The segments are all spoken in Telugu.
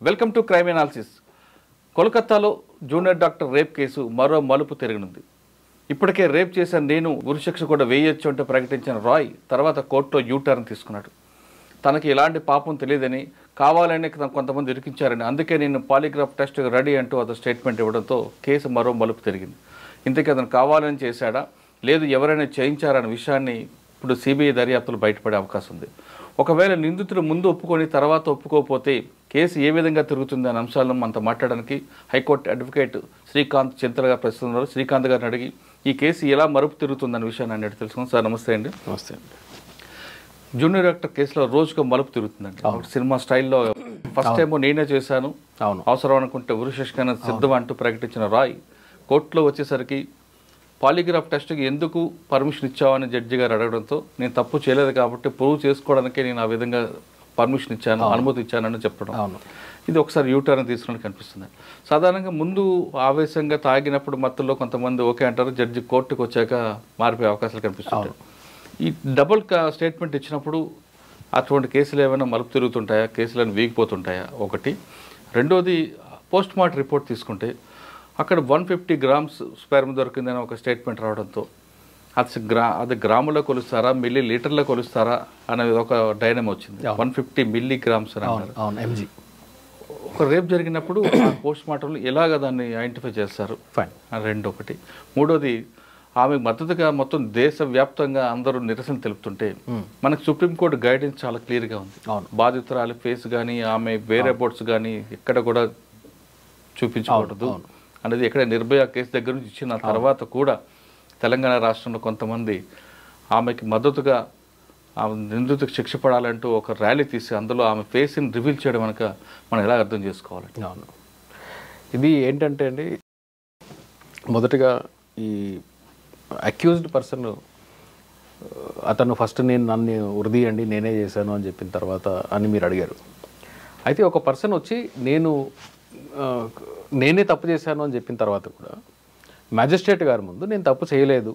Welcome to crime analysis. కోల్కతాలో జూనియర్ డాక్టర్ రేప్ కేసు మరో మలుపు తిరగనుంది. ఇప్పటికే రేప్ చేసిన నేను ఉరిశిక్ష కూడా వేయొచ్చు అంటూ ప్రకటించిన రాయ్ తర్వాత కోర్టులో యూటర్న్ తీసుకున్నాడు. తనకి ఎలాంటి పాపం తెలియదని, కావాలని కొంతమంది ఇరికించారని, అందుకే నేను పాలిగ్రాఫ్ టెస్ట్ రెడీ అంటూ అతను స్టేట్మెంట్ ఇవ్వడంతో కేసు మరో మలుపు తిరిగింది. ఇంతకీ అతను కావాలని చేశాడా లేదు ఎవరైనా చేయించారన్న విషయాన్ని ఇప్పుడు సిబిఐ దర్యాప్తులు బయటపడే అవకాశం ఉంది. ఒకవేళ నిందితులు ముందు ఒప్పుకొని తర్వాత ఒప్పుకోకపోతే కేసు ఏ విధంగా తిరుగుతుంది అనే అంశాలను మనతో మాట్లాడడానికి హైకోర్టు అడ్వకేట్ శ్రీకాంత్ చింతల గారు ప్రస్తుతం ఉన్నారు. శ్రీకాంత్ గారిని అడిగి ఈ కేసు ఎలా మరుపు తిరుగుతుందన్న విషయాన్ని అన్నట్టు తెలుసుకున్నాం. సార్ నమస్తే అండి. నమస్తే అండి. జూనియర్ డాక్టర్ కేసులో రోజుకు మలుపు తిరుగుతుందండి. సినిమా స్టైల్లో ఫస్ట్ టైం నేనే చేశాను, అవసరం అనుకుంటే ఉరిశిక్షణ సిద్ధం అంటూ ప్రకటించిన రాయ్ కోర్టులో వచ్చేసరికి పాలిగ్రాఫ్ టెస్ట్కి ఎందుకు పర్మిషన్ ఇచ్చావని జడ్జి గారు అడగడంతో నేను తప్పు చేయలేదు కాబట్టి ప్రూవ్ చేసుకోవడానికే నేను ఆ విధంగా పర్మిషన్ ఇచ్చాను, అనుమతి ఇచ్చానని చెప్పడం. ఇది ఒకసారి యూటర్న్ తీసుకుని కనిపిస్తుంది. సాధారణంగా ముందు ఆవేశంగా తాగినప్పుడు మత్తులో కొంతమంది ఓకే అంటారు, జడ్జి కోర్టుకు వచ్చాక మారిపోయే అవకాశాలు కనిపిస్తుంటాయి. ఈ డబుల్ స్టేట్మెంట్ ఇచ్చినప్పుడు అటువంటి కేసులు ఏమైనా మలుపు తిరుగుతుంటాయా, కేసులను వీగిపోతుంటాయా ఒకటి. రెండోది పోస్ట్ మార్టం రిపోర్ట్ తీసుకుంటే అక్కడ 150 grams స్పెర్మ్ దొరికిందని ఒక స్టేట్మెంట్ రావడంతో అది గ్రాములో కొలుస్తారా మిల్లీ లీటర్లో కొలుస్తారా అనేది ఒక డైనమో వచ్చింది. 150 milligrams అని అన్నారు. ఒక రేప్ జరిగినప్పుడు పోస్ట్ మార్టంలో ఎలాగ దాన్ని ఐడెంటిఫై చేస్తారు రెండు ఒకటి. మూడోది ఆమెకు మద్దతుగా మొత్తం దేశవ్యాప్తంగా అందరూ నిరసన తెలుపుతుంటే మనకు సుప్రీంకోర్టు గైడెన్స్ చాలా క్లియర్గా ఉంది. బాధితురాలి ఫేస్ కానీ ఆమె వేరే బోర్డ్స్ కానీ ఎక్కడ కూడా చూపించకూడదు అనేది ఎక్కడ నిర్భయ కేసు దగ్గర నుంచి ఇచ్చిన తర్వాత కూడా తెలంగాణ రాష్ట్రంలో కొంతమంది ఆమెకి మద్దతుగా ఆమె నిందితులకు శిక్ష పడాలంటూ ఒక ర్యాలీ తీసి అందులో ఆమె ఫేస్ని రివీల్ చేయడం కనుక మనం ఎలా అర్థం చేసుకోవాలి? అవును, ఇది ఏంటంటే అండి, మొదటగా ఈ అక్యూజ్డ్ పర్సన్ అతను ఫస్ట్ నన్ను ఉరిదీయండి నేనే చేశాను అని చెప్పిన తర్వాత అని మీరు అడిగారు. అయితే ఒక పర్సన్ వచ్చి నేనే తప్పు చేశాను అని చెప్పిన తర్వాత కూడా మ్యాజిస్ట్రేట్ గారి ముందు నేను తప్పు చేయలేదు,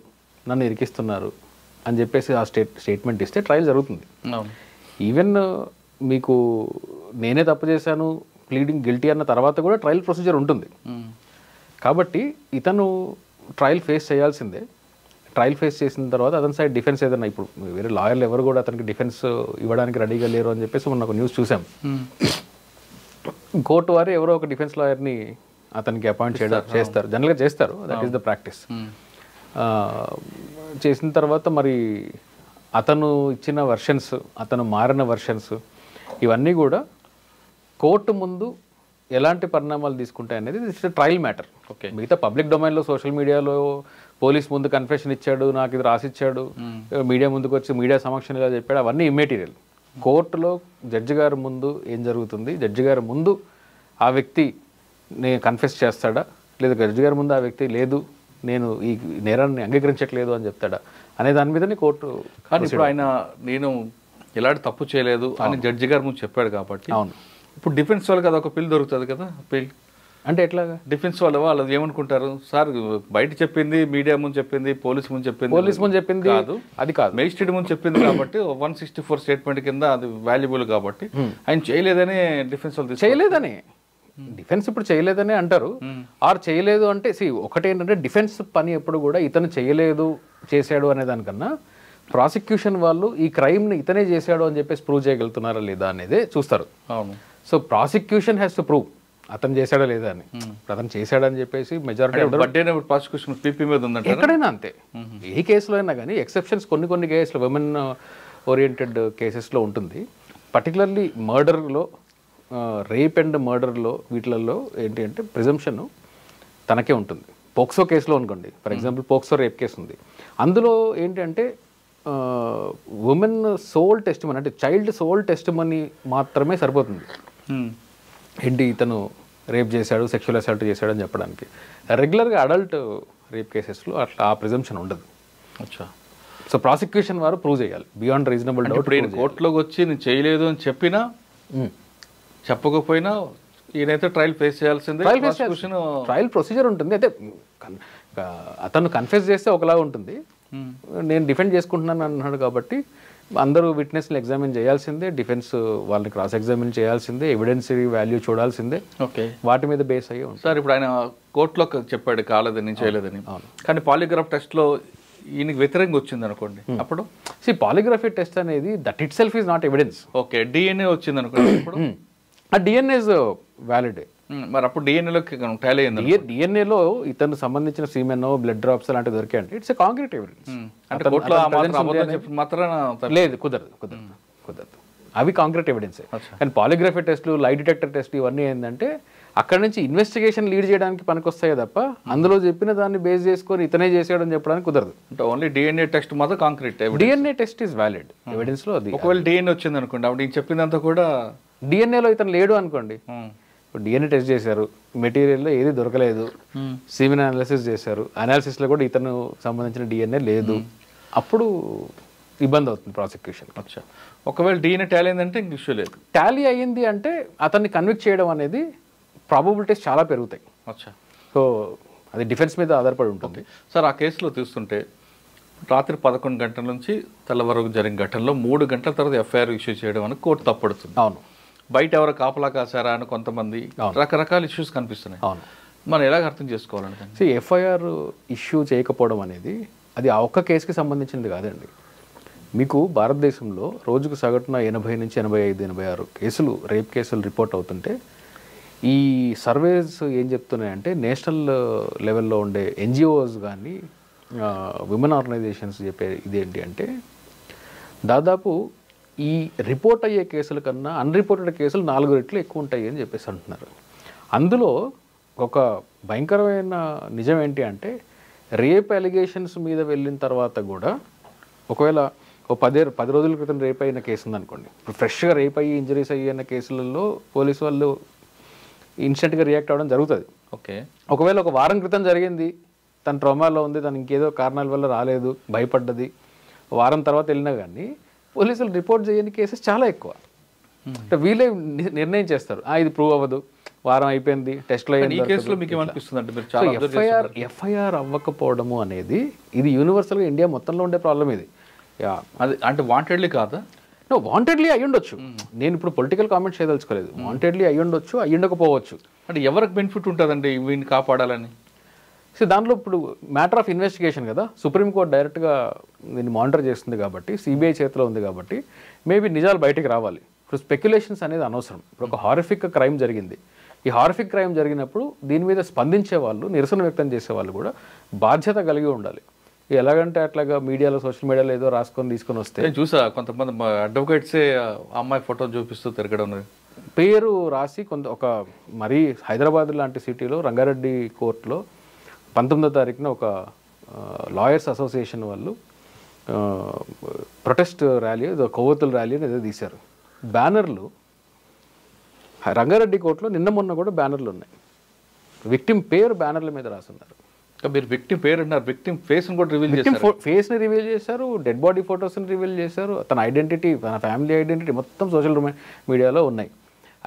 నన్ను ఇరికిస్తున్నారు అని చెప్పేసి ఆ స్టేట్మెంట్ ఇస్తే ట్రయల్ జరుగుతుంది. ఈవెన్ మీకు నేనే తప్పు చేశాను ప్లీడింగ్ గిల్టీ అన్న తర్వాత కూడా ట్రయల్ ప్రొసీజర్ ఉంటుంది. కాబట్టి ఇతను ట్రయల్ ఫేస్ చేయాల్సిందే. ట్రయల్ ఫేస్ చేసిన తర్వాత అతని సైడ్ డిఫెన్స్ ఏదన్నా, ఇప్పుడు వేరే లాయర్లు ఎవరు కూడా అతనికి డిఫెన్స్ ఇవ్వడానికి రెడీగా లేరు అని చెప్పేసి మొన్న ఒక న్యూస్ చూసాం. కోర్టు వారు ఎవరో ఒక డిఫెన్స్ లాయర్ని అతనికి అపాయింట్ చేస్తారు, జనరల్గా చేస్తారు, దట్ ఈస్ ద ప్రాక్టీస్. చేసిన తర్వాత మరి అతను ఇచ్చిన వర్షన్స్, అతను మారిన వర్షన్స్ ఇవన్నీ కూడా కోర్టు ముందు ఎలాంటి పరిణామాలు తీసుకుంటాయి అనేది ఇట్స్ ట్రయల్ మ్యాటర్. ఓకే, మిగతా పబ్లిక్ డొమైన్లో సోషల్ మీడియాలో పోలీస్ ముందు కన్ఫెషన్ ఇచ్చాడు, నాకు ఇది రాసిచ్చాడు, మీడియా ముందుకు వచ్చి మీడియా సమక్షంలో చెప్పాడు, అవన్నీ ఇమ్మెటీరియల్. కోర్టులో జడ్జి గారి ముందు ఏం జరుగుతుంది, జడ్జి గారి ముందు ఆ వ్యక్తి నేను కన్ఫెస్ చేస్తాడా, లేదా జడ్జి గారి ముందు ఆ వ్యక్తి లేదు నేను ఈ నేరాన్ని అంగీకరించట్లేదు అని చెప్తాడా అనే దాని మీదనే కోర్టు. కానీ ఇప్పుడు ఆయన నేను ఎలాంటి తప్పు చేయలేదు అని జడ్జి గారి ముందు చెప్పాడు కాబట్టి, అవును, ఇప్పుడు డిఫెన్స్ వాళ్ళకి అది ఒక పిల్ దొరుకుతుంది కదా. పిల్ అంటే ఎట్లాగా? డిఫెన్స్ వాళ్ళు ఏమనుకుంటారు, సార్ బయట చెప్పింది, మీడియా ముందు చెప్పింది, పోలీస్ ముందు చెప్పింది కాదు, అది కాదు, మేజిస్ట్రేట్ ముందు చెప్పింది కాబట్టి 164 స్టేట్మెంట్ కింద అది వాల్యుబుల్ కాబట్టి ఆయన చేయలేదని డిఫెన్స్ వాళ్ళు చేయలేదని డిఫెన్స్ ఇప్పుడు చేయలేదని అంటారు. ఆర్ చేయలేదు అంటే ఒకటి ఏంటంటే డిఫెన్స్ పని ఎప్పుడు కూడా ఇతను చేయలేదు చేశాడు అనే దానికన్నా ప్రాసిక్యూషన్ వాళ్ళు ఈ క్రైమ్ని ఇతనే చేశాడు అని చెప్పేసి ప్రూవ్ చేయగలుగుతున్నారా లేదా అనేది చూస్తారు. అవును, so prosecution has to prove అతను చేశాడా లేదా అని. అతను చేశాడని చెప్పేసి మెజారిటీ ప్రాసిక్యూషన్ పీపీ మీద ఉందంటే ఎక్కడైనా అంతే, ఏ కేసులో అయినా కానీ ఎక్సెప్షన్స్ కొన్ని కేసులు విమెన్ ఓరియంటెడ్ కేసెస్లో ఉంటుంది. పర్టికులర్లీ మర్డర్లో, రేప్ అండ్ మర్డర్లో వీటిలలో ఏంటి అంటే ప్రిజంప్షన్ తనకే ఉంటుంది. పోక్సో కేసులో అనుకోండి, for example POCSO rape case ఉంది, అందులో ఏంటి అంటే ఉమెన్ సోల్ టెస్టిమనీ అంటే చైల్డ్ సోల్ టెస్టిమనీ మాత్రమే సరిపోతుంది. ఏంటి ఇతను రేప్ చేశాడు, సెక్షువల్ అసాల్ట్ చేశాడు అని చెప్పడానికి. రెగ్యులర్గా అడల్ట్ రేప్ కేసెస్లో అట్లా ఆ ప్రిజంప్షన్ ఉండదు. అచ్చా, సో ప్రాసిక్యూషన్ వారు ప్రూవ్ చేయాలి బియాండ్ రీజనబుల్ డౌట్. కోర్టులోకి వచ్చి నేను చేయలేదు అని చెప్పినా చెప్పకపోయినా ఈయనైతే ట్రయల్ ఫేస్ చేయాల్సిందే. ట్రయల్ ప్రొసీజర్ ఉంటుంది. అయితే అతను కన్ఫెస్ చేస్తే ఒకలాగా ఉంటుంది, నేను డిఫెండ్ చేసుకుంటున్నాను అన్నాడు కాబట్టి అందరూ విట్నెస్ని ఎగ్జామిన్ చేయాల్సిందే, డిఫెన్స్ వాళ్ళని క్రాస్ ఎగ్జామిన్ చేయాల్సిందే, ఎవిడెన్స్ వాల్యూ చూడాల్సిందే, ఓకే, వాటి మీద బేస్ అయ్యి ఉంటుంది. సార్ ఇప్పుడు ఆయన కోర్టులో చెప్పాడు కాలేదని చేయలేదని, కానీ పాలిగ్రాఫ్ టెస్ట్లో ఈయనకి వ్యతిరేకంగా వచ్చింది అనుకోండి, అప్పుడు పాలిగ్రఫీ టెస్ట్ అనేది that it self is not evidence. Okay, DNA వచ్చింది అనుకోండి, ఇప్పుడు ఆ డిఎన్ఏ ఇస్ వ్యాలిడ్. మరి అప్పుడు డిఎన్ఏలోకి టాలీ అయింది. డిఎన్ఏలో ఇతను సంబంధించిన సీమెన్, బ్లడ్ డ్రాప్స్ అలాంటివి దొరికాయంటే ఇట్స్ ఎ కాంక్రీట్ ఎవిడెన్స్. అంటే కోర్టులో మాత్రం లేదు, కుదరదు. అవి కాంక్రీట్ ఎవిడెన్సే. కానీ పాలిగ్రఫీ టెస్ట్లు, లై డిటెక్టర్ టెస్ట్ ఇవన్నీ ఏంటంటే అక్కడ నుంచి ఇన్వెస్టిగేషన్ లీడ్ చేయడానికి పనికొస్తాయి తప్ప అందులో చెప్పిన దాన్ని బేస్ చేసుకొని ఇతనే చేసాడు అని చెప్పడానికి కుదరదు. అంటే ఓన్లీ డిఎన్ఏ టెస్ట్ మాత్రం concrete. DNA test is valid evidence లో. అది ఒకవేళ డిఎన్ఏ వచ్చింది అనుకోండి, అప్పుడు నేను చెప్పిందంతా కూడా డిఎన్ఏలో ఇతను లేడు అనుకోండి, డిఎన్ఏ టెస్ట్ చేశారు, మెటీరియల్లో ఏది దొరకలేదు, సీమెన్ అనాలిసిస్ చేశారు, అనాలిసిస్లో కూడా ఇతను సంబంధించిన డిఎన్ఏ లేదు, అప్పుడు ఇబ్బంది అవుతుంది ప్రాసిక్యూషన్. అచ్చా, ఒకవేళ డిఎన్ఏ టాలీ అయిందంటే ఇంక ఇష్యూ లేదు. టాలీ అయ్యింది అంటే అతన్ని కన్విక్ట్ చేయడం అనేది ప్రాబబిలిటీస్ చాలా పెరుగుతాయి. అచ్చా, సో అది డిఫెన్స్ మీద ఆధారపడి ఉంటుంది. సార్ ఆ కేసులో చూస్తుంటే రాత్రి 11 గంటల నుంచి తెల్లవరకు జరిగిన ఘటనలో 3 గంటల తర్వాత ఎఫ్ఐఆర్ ఇష్యూ చేయడం అని కోర్టు తప్పడుతుంది. అవును, బయట ఎవరు కాపలా కాసారా అని కొంతమంది రకరకాల ఇష్యూస్ కనిపిస్తున్నాయి. అవును, మనం ఎలాగ అర్థం చేసుకోవాలంటే ఎఫ్ఐఆర్ ఇష్యూ చేయకపోవడం అనేది అది ఆ ఒక్క కేసుకి సంబంధించింది కాదండి. మీకు భారతదేశంలో రోజుకు సగటున 80 నుంచి 85, 86 కేసులు, రేప్ కేసులు రిపోర్ట్ అవుతుంటే ఈ సర్వేస్ ఏం చెప్తున్నాయంటే నేషనల్ లెవెల్లో ఉండే ఎన్జిఓస్ కానీ విమెన్ ఆర్గనైజేషన్స్ చెప్పే ఇదేంటి అంటే దాదాపు ఈ రిపోర్ట్ అయ్యే కేసుల కన్నా అన్రిపోర్టెడ్ కేసులు 4 రెట్లు ఎక్కువ ఉంటాయి అని చెప్పేసి అంటున్నారు. అందులో ఒక భయంకరమైన నిజం ఏంటి అంటే రేప్ అలిగేషన్స్ మీద వెళ్ళిన తర్వాత కూడా ఒకవేళ ఓ 10 రోజుల క్రితం రేప్ అయిన కేసు ఉందనుకోండి, ఇప్పుడు ఫ్రెష్గా రేప్ అయ్యి ఇంజరీస్ అయ్యిన కేసులలో పోలీసు వాళ్ళు ఇన్స్టెంట్గా రియాక్ట్ అవ్వడం జరుగుతుంది. ఓకే, ఒకవేళ ఒక వారం క్రితం జరిగింది, తన ట్రామాలో ఉంది, తను ఇంకేదో కారణాల వల్ల రాలేదు, భయపడ్డది, వారం తర్వాత వెళ్ళినా కానీ పోలీసులు రిపోర్ట్ చేయని కేసెస్ చాలా ఎక్కువ. అంటే వీళ్ళే నిర్ణయం చేస్తారు, ఇది ప్రూవ్ అవ్వదు, వారం అయిపోయింది, టెస్ట్లో ఎఫ్ఐఆర్ అవ్వకపోవడము అనేది ఇది యూనివర్సల్గా ఇండియా మొత్తంలో ఉండే ప్రాబ్లం. ఇది అది అంటే వాంటెడ్లీ కాదా? వాంటెడ్లీ అయ్యి ఉండొచ్చు, నేను ఇప్పుడు పొలిటికల్ కామెంట్ చేయదలుచుకోలేదు. వాంటెడ్లీ అయ్యి ఉండొచ్చు, అయ్యి ఉండకపోవచ్చు. అంటే ఎవరికి బెనిఫిట్ ఉంటుందండి వీడిని కాపాడాలని? సో దాంట్లో ఇప్పుడు మ్యాటర్ ఆఫ్ ఇన్వెస్టిగేషన్ కదా, సుప్రీంకోర్టు డైరెక్ట్గా దీన్ని మానిటర్ చేస్తుంది కాబట్టి, సిబిఐ చేతిలో ఉంది కాబట్టి మేబీ నిజాలు బయటికి రావాలి. ఇప్పుడు స్పెక్యులేషన్స్ అనేది అనవసరం. ఇప్పుడు ఒక హారిఫిక్ క్రైమ్ జరిగింది, ఈ హారిఫిక్ క్రైమ్ జరిగినప్పుడు దీని మీద స్పందించే వాళ్ళు, నిరసన వ్యక్తం చేసే వాళ్ళు కూడా బాధ్యత కలిగి ఉండాలి. ఎలాగంటే అట్లాగా మీడియాలో, సోషల్ మీడియాలో ఏదో రాసుకొని తీసుకొని వస్తే చూసా కొంతమంది అడ్వకేట్సే అమ్మాయి ఫోటో చూపిస్తూ తిరగడం, పేరు రాసి ఒక మరీ హైదరాబాద్ లాంటి సిటీలో రంగారెడ్డి కోర్టులో 19వ తారీఖున ఒక లాయర్స్ అసోసియేషన్ వాళ్ళు ప్రొటెస్ట్ ర్యాలీ, కొవ్వొత్తుల ర్యాలీ అని ఏదో తీశారు. బ్యానర్లు రంగారెడ్డి కోర్టులో నిన్న మొన్న కూడా బ్యానర్లు ఉన్నాయి, విక్టిమ్ పేరు బ్యానర్ల మీద రాస్తున్నారు. మీరు విక్టిమ్ పేరు అన్నారు, విక్టిమ్ ఫేస్ని కూడా రివీల్ చేశారు. ఫేస్ని రివీల్ చేశారు, డెడ్ బాడీ ఫొటోస్ని రివీల్ చేశారు, తన ఐడెంటిటీ, తన ఫ్యామిలీ ఐడెంటిటీ మొత్తం సోషల్ మీడియాలో ఉన్నాయి.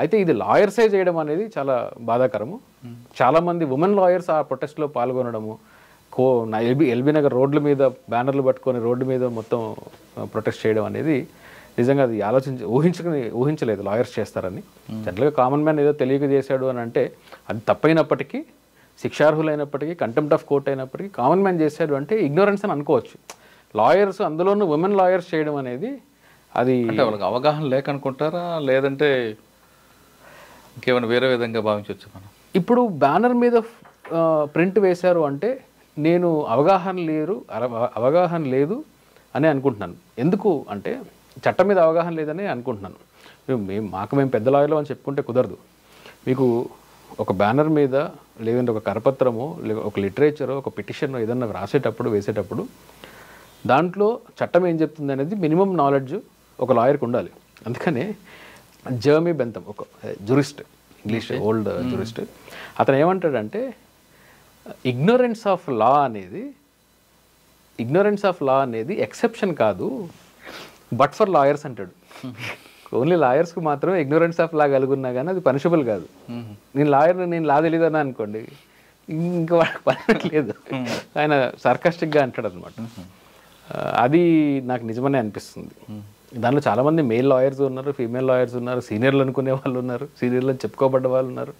అయితే ఇది లాయర్సే చేయడం అనేది చాలా బాధాకరము. చాలామంది ఉమెన్ లాయర్స్ ఆ ప్రొటెస్ట్లో పాల్గొనడము, ఎల్బీ నగర్ రోడ్ల మీద బ్యానర్లు పట్టుకొని రోడ్డు మీద మొత్తం ప్రొటెస్ట్ చేయడం అనేది నిజంగా అది ఊహించలేదు లాయర్స్ చేస్తారని. జనరల్గా కామన్ మ్యాన్ ఏదో తెలియక చేశాడు అని అంటే అది తప్పైనప్పటికీ, శిక్షార్హులైనప్పటికీ, కంటెంప్ట్ ఆఫ్ కోర్ట్ అయినప్పటికీ కామన్ మ్యాన్ చేశాడు అంటే ఇగ్నోరెన్స్ అని అనుకోవచ్చు. లాయర్స్, అందులోనూ ఉమెన్ లాయర్స్ చేయడం అనేది అది వాళ్ళకి అవగాహన లేకనుకుంటారా, లేదంటే ఇంకేమైనా వేరే విధంగా భావించవచ్చు మనం? ఇప్పుడు బ్యానర్ మీద ప్రింట్ వేశారు అంటే నేను అవగాహన లేదు అని అనుకుంటున్నాను. ఎందుకు అంటే చట్టం మీద అవగాహన లేదని అనుకుంటున్నాను. మేము పెద్ద లాయర్లు అని చెప్పుకుంటే కుదరదు. మీకు ఒక బ్యానర్ మీద, లేదంటే ఒక కరపత్రమో, ఒక లిటరేచరో, ఒక పిటిషన్ ఏదన్నా రాసేటప్పుడు, వేసేటప్పుడు దాంట్లో చట్టం ఏం చెప్తుంది అనేది మినిమం నాలెడ్జ్ ఒక లాయర్కి ఉండాలి. అందుకనే జర్మీ బెంథమ్, ఒక జురిస్ట్, ఇంగ్లీష్ ఓల్డ్ జురిస్ట్, అతను ఏమంటాడంటే ఇగ్నోరెన్స్ ఆఫ్ లా అనేది ఎక్సెప్షన్ కాదు, బట్ ఫర్ లాయర్స్ అంటాడు. ఓన్లీ లాయర్స్కి మాత్రమే ఇగ్నోరెన్స్ ఆఫ్ లా కలుగున్నా కానీ అది పనిషబుల్ కాదు. నేను లా తెలియదని అనుకోండి, ఇంకా పనిలేదు. ఆయన సర్కాస్టిక్గా అంటాడు అనమాట. అది నాకు నిజమనే అనిపిస్తుంది. దానిలో చాలామంది మేల్ లాయర్స్ ఉన్నారు, ఫీమేల్ లాయర్స్ ఉన్నారు, సీనియర్లు అనుకునే వాళ్ళు ఉన్నారు, సీనియర్లు అని చెప్పుకోబడ్డ వాళ్ళు ఉన్నారు.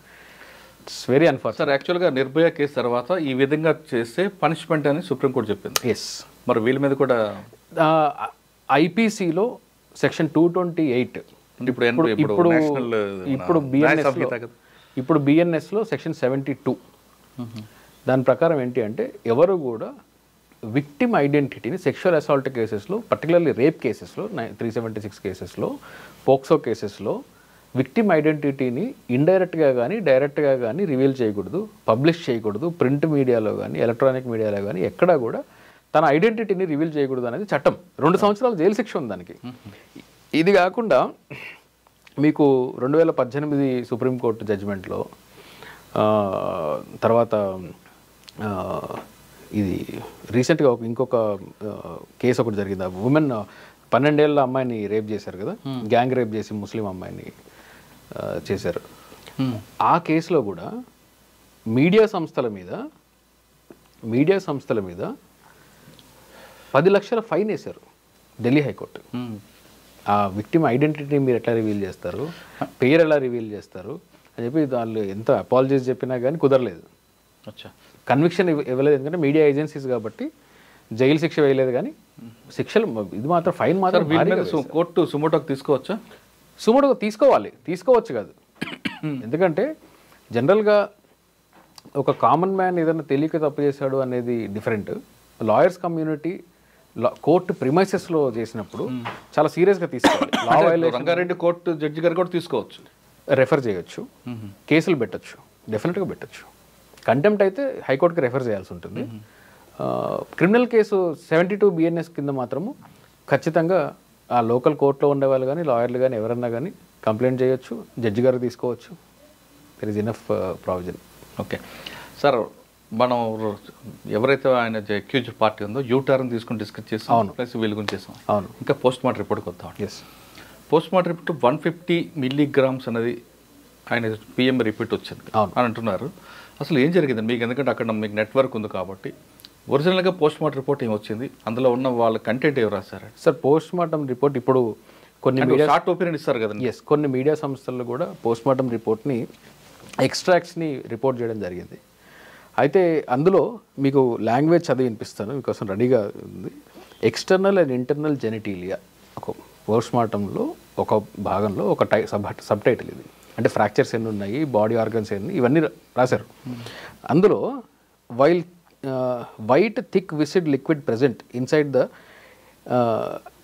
It's very unfortunate. సార్ యాక్చువల్గా నిర్భయ కేసు తర్వాత ఈ విధంగా చేస్తే పనిష్మెంట్ అని సుప్రీంకోర్టు చెప్పింది. ఎస్. మరి వీళ్ళ మీద కూడా ఐపీసీలో సెక్షన్ 228 ఇప్పుడు బిఎన్ఎస్లో సెక్షన్ 72 దాని ప్రకారం ఏంటి అంటే ఎవరు కూడా విక్టిమ్ ఐడెంటిటీని సెక్షువల్ అసాల్ట్ కేసెస్లో, పర్టికులర్లీ రేప్ కేసెస్లో 376 కేసెస్లో, పోక్సో కేసెస్లో విక్టిమ్ ఐడెంటిటీని ఇండైరెక్ట్గా కానీ డైరెక్ట్గా కానీ రివీల్ చేయకూడదు, పబ్లిష్ చేయకూడదు. ప్రింట్ మీడియాలో కానీ ఎలక్ట్రానిక్ మీడియాలో కానీ ఎక్కడా కూడా తన ఐడెంటిటీని రివీల్ చేయకూడదు అనేది చట్టం. 2 సంవత్సరాలు జైలు శిక్ష ఉంది దానికి. ఇది కాకుండా మీకు 2018 సుప్రీంకోర్టు జడ్జిమెంట్లో తర్వాత ఇది రీసెంట్గా ఇంకొక కేసు ఒకటి జరిగింది. ఉమెన్ 12 ఏళ్ళ అమ్మాయిని రేప్ చేశారు కదా, గ్యాంగ్ రేప్ చేసి ముస్లిం అమ్మాయిని చేశారు. ఆ కేసులో కూడా మీడియా సంస్థల మీద 10 లక్షల ఫైన్ వేశారు ఢిల్లీ హైకోర్టు. ఆ విక్టిమ్ ఐడెంటిటీ మీరు ఎట్లా రివీల్ చేస్తారు, పేరు ఎలా రివీల్ చేస్తారు అని చెప్పి వాళ్ళు ఎంత అపాలజీస్ చెప్పినా కానీ కుదరలేదు. కన్విక్షన్ ఇవ్వలేదు, ఎందుకంటే మీడియా ఏజెన్సీస్ కాబట్టి జైలు శిక్ష వేయలేదు. కానీ శిక్షలు ఇది మాత్రం ఫైన్ మాత్రం కోర్టు సుమోటోకి తీసుకోవచ్చా? సుమోటోకి తీసుకోవచ్చు కాదు. ఎందుకంటే జనరల్గా ఒక కామన్ మ్యాన్ ఏదైనా తెలియక తప్పు చేశాడు అనేది డిఫరెంట్. లాయర్స్ కమ్యూనిటీ కోర్టు ప్రిమైసెస్లో చేసినప్పుడు చాలా సీరియస్గా తీసుకోవాలి. రంగారెడ్డి కోర్టు జడ్జి గారు కూడా తీసుకోవచ్చు, రెఫర్ చేయొచ్చు, కేసులు పెట్టచ్చు, డెఫినెట్గా పెట్టచ్చు. కంటెంప్ట్ అయితే హైకోర్టుకి రెఫర్ చేయాల్సి ఉంటుంది. క్రిమినల్ కేసు 72 బిఎన్ఎస్ కింద మాత్రము ఖచ్చితంగా ఆ లోకల్ కోర్టులో ఉండేవాళ్ళు కానీ లాయర్లు కానీ ఎవరన్నా కానీ కంప్లైంట్ చేయొచ్చు, జడ్జి గారు తీసుకోవచ్చు. There is enough provision. Okay sir, మనం ఎవరైతే ఆయన అక్యూజ్ పార్టీ ఉందో యూటర్న్ తీసుకుని డిస్కస్ చేస్తాం, ప్లస్ వీళ్ళ గురించి చేస్తాం. అవును. ఇంకా పోస్ట్ మార్టం రిపోర్ట్కి వద్దాం. Yes. Post mortem report 150 milligrams అనేది ఆయన పిఎం రిపోర్ట్ వచ్చింది అని అంటున్నారు. అసలు ఏం జరిగింది మీకు? ఎందుకంటే అక్కడ మీకు నెట్వర్క్ ఉంది కాబట్టి ఒరిజినల్గా పోస్ట్ మార్టం రిపోర్ట్ ఏం వచ్చింది, అందులో ఉన్న వాళ్ళ కంటెంట్ ఎవరు రాశారు? సార్, పోస్ట్ మార్టం రిపోర్ట్ ఇప్పుడు కొన్ని మీడియా షార్ట్ ఒపీనియన్ ఇస్తారు కదా. ఎస్, కొన్ని మీడియా సంస్థల్లో కూడా పోస్ట్ మార్టం రిపోర్ట్ని ఎక్స్ట్రాక్ట్స్ని రిపోర్ట్ చేయడం జరిగింది. అయితే అందులో మీకు లాంగ్వేజ్ చదివి వినిపిస్తాను, మీకోసం రెడీగా ఉంది. ఎక్స్టర్నల్ అండ్ ఇంటర్నల్ జెనిటీలియా ఒక పోస్ట్ మార్టంలో ఒక భాగంలో ఒక సబ్ టైటిల్ ఇది. అంటే ఫ్రాక్చర్స్ ఎన్ని ఉన్నాయి, బాడీ ఆర్గన్స్ ఎన్ని, ఇవన్నీ రాశారు. అందులో white thick viscid liquid present inside the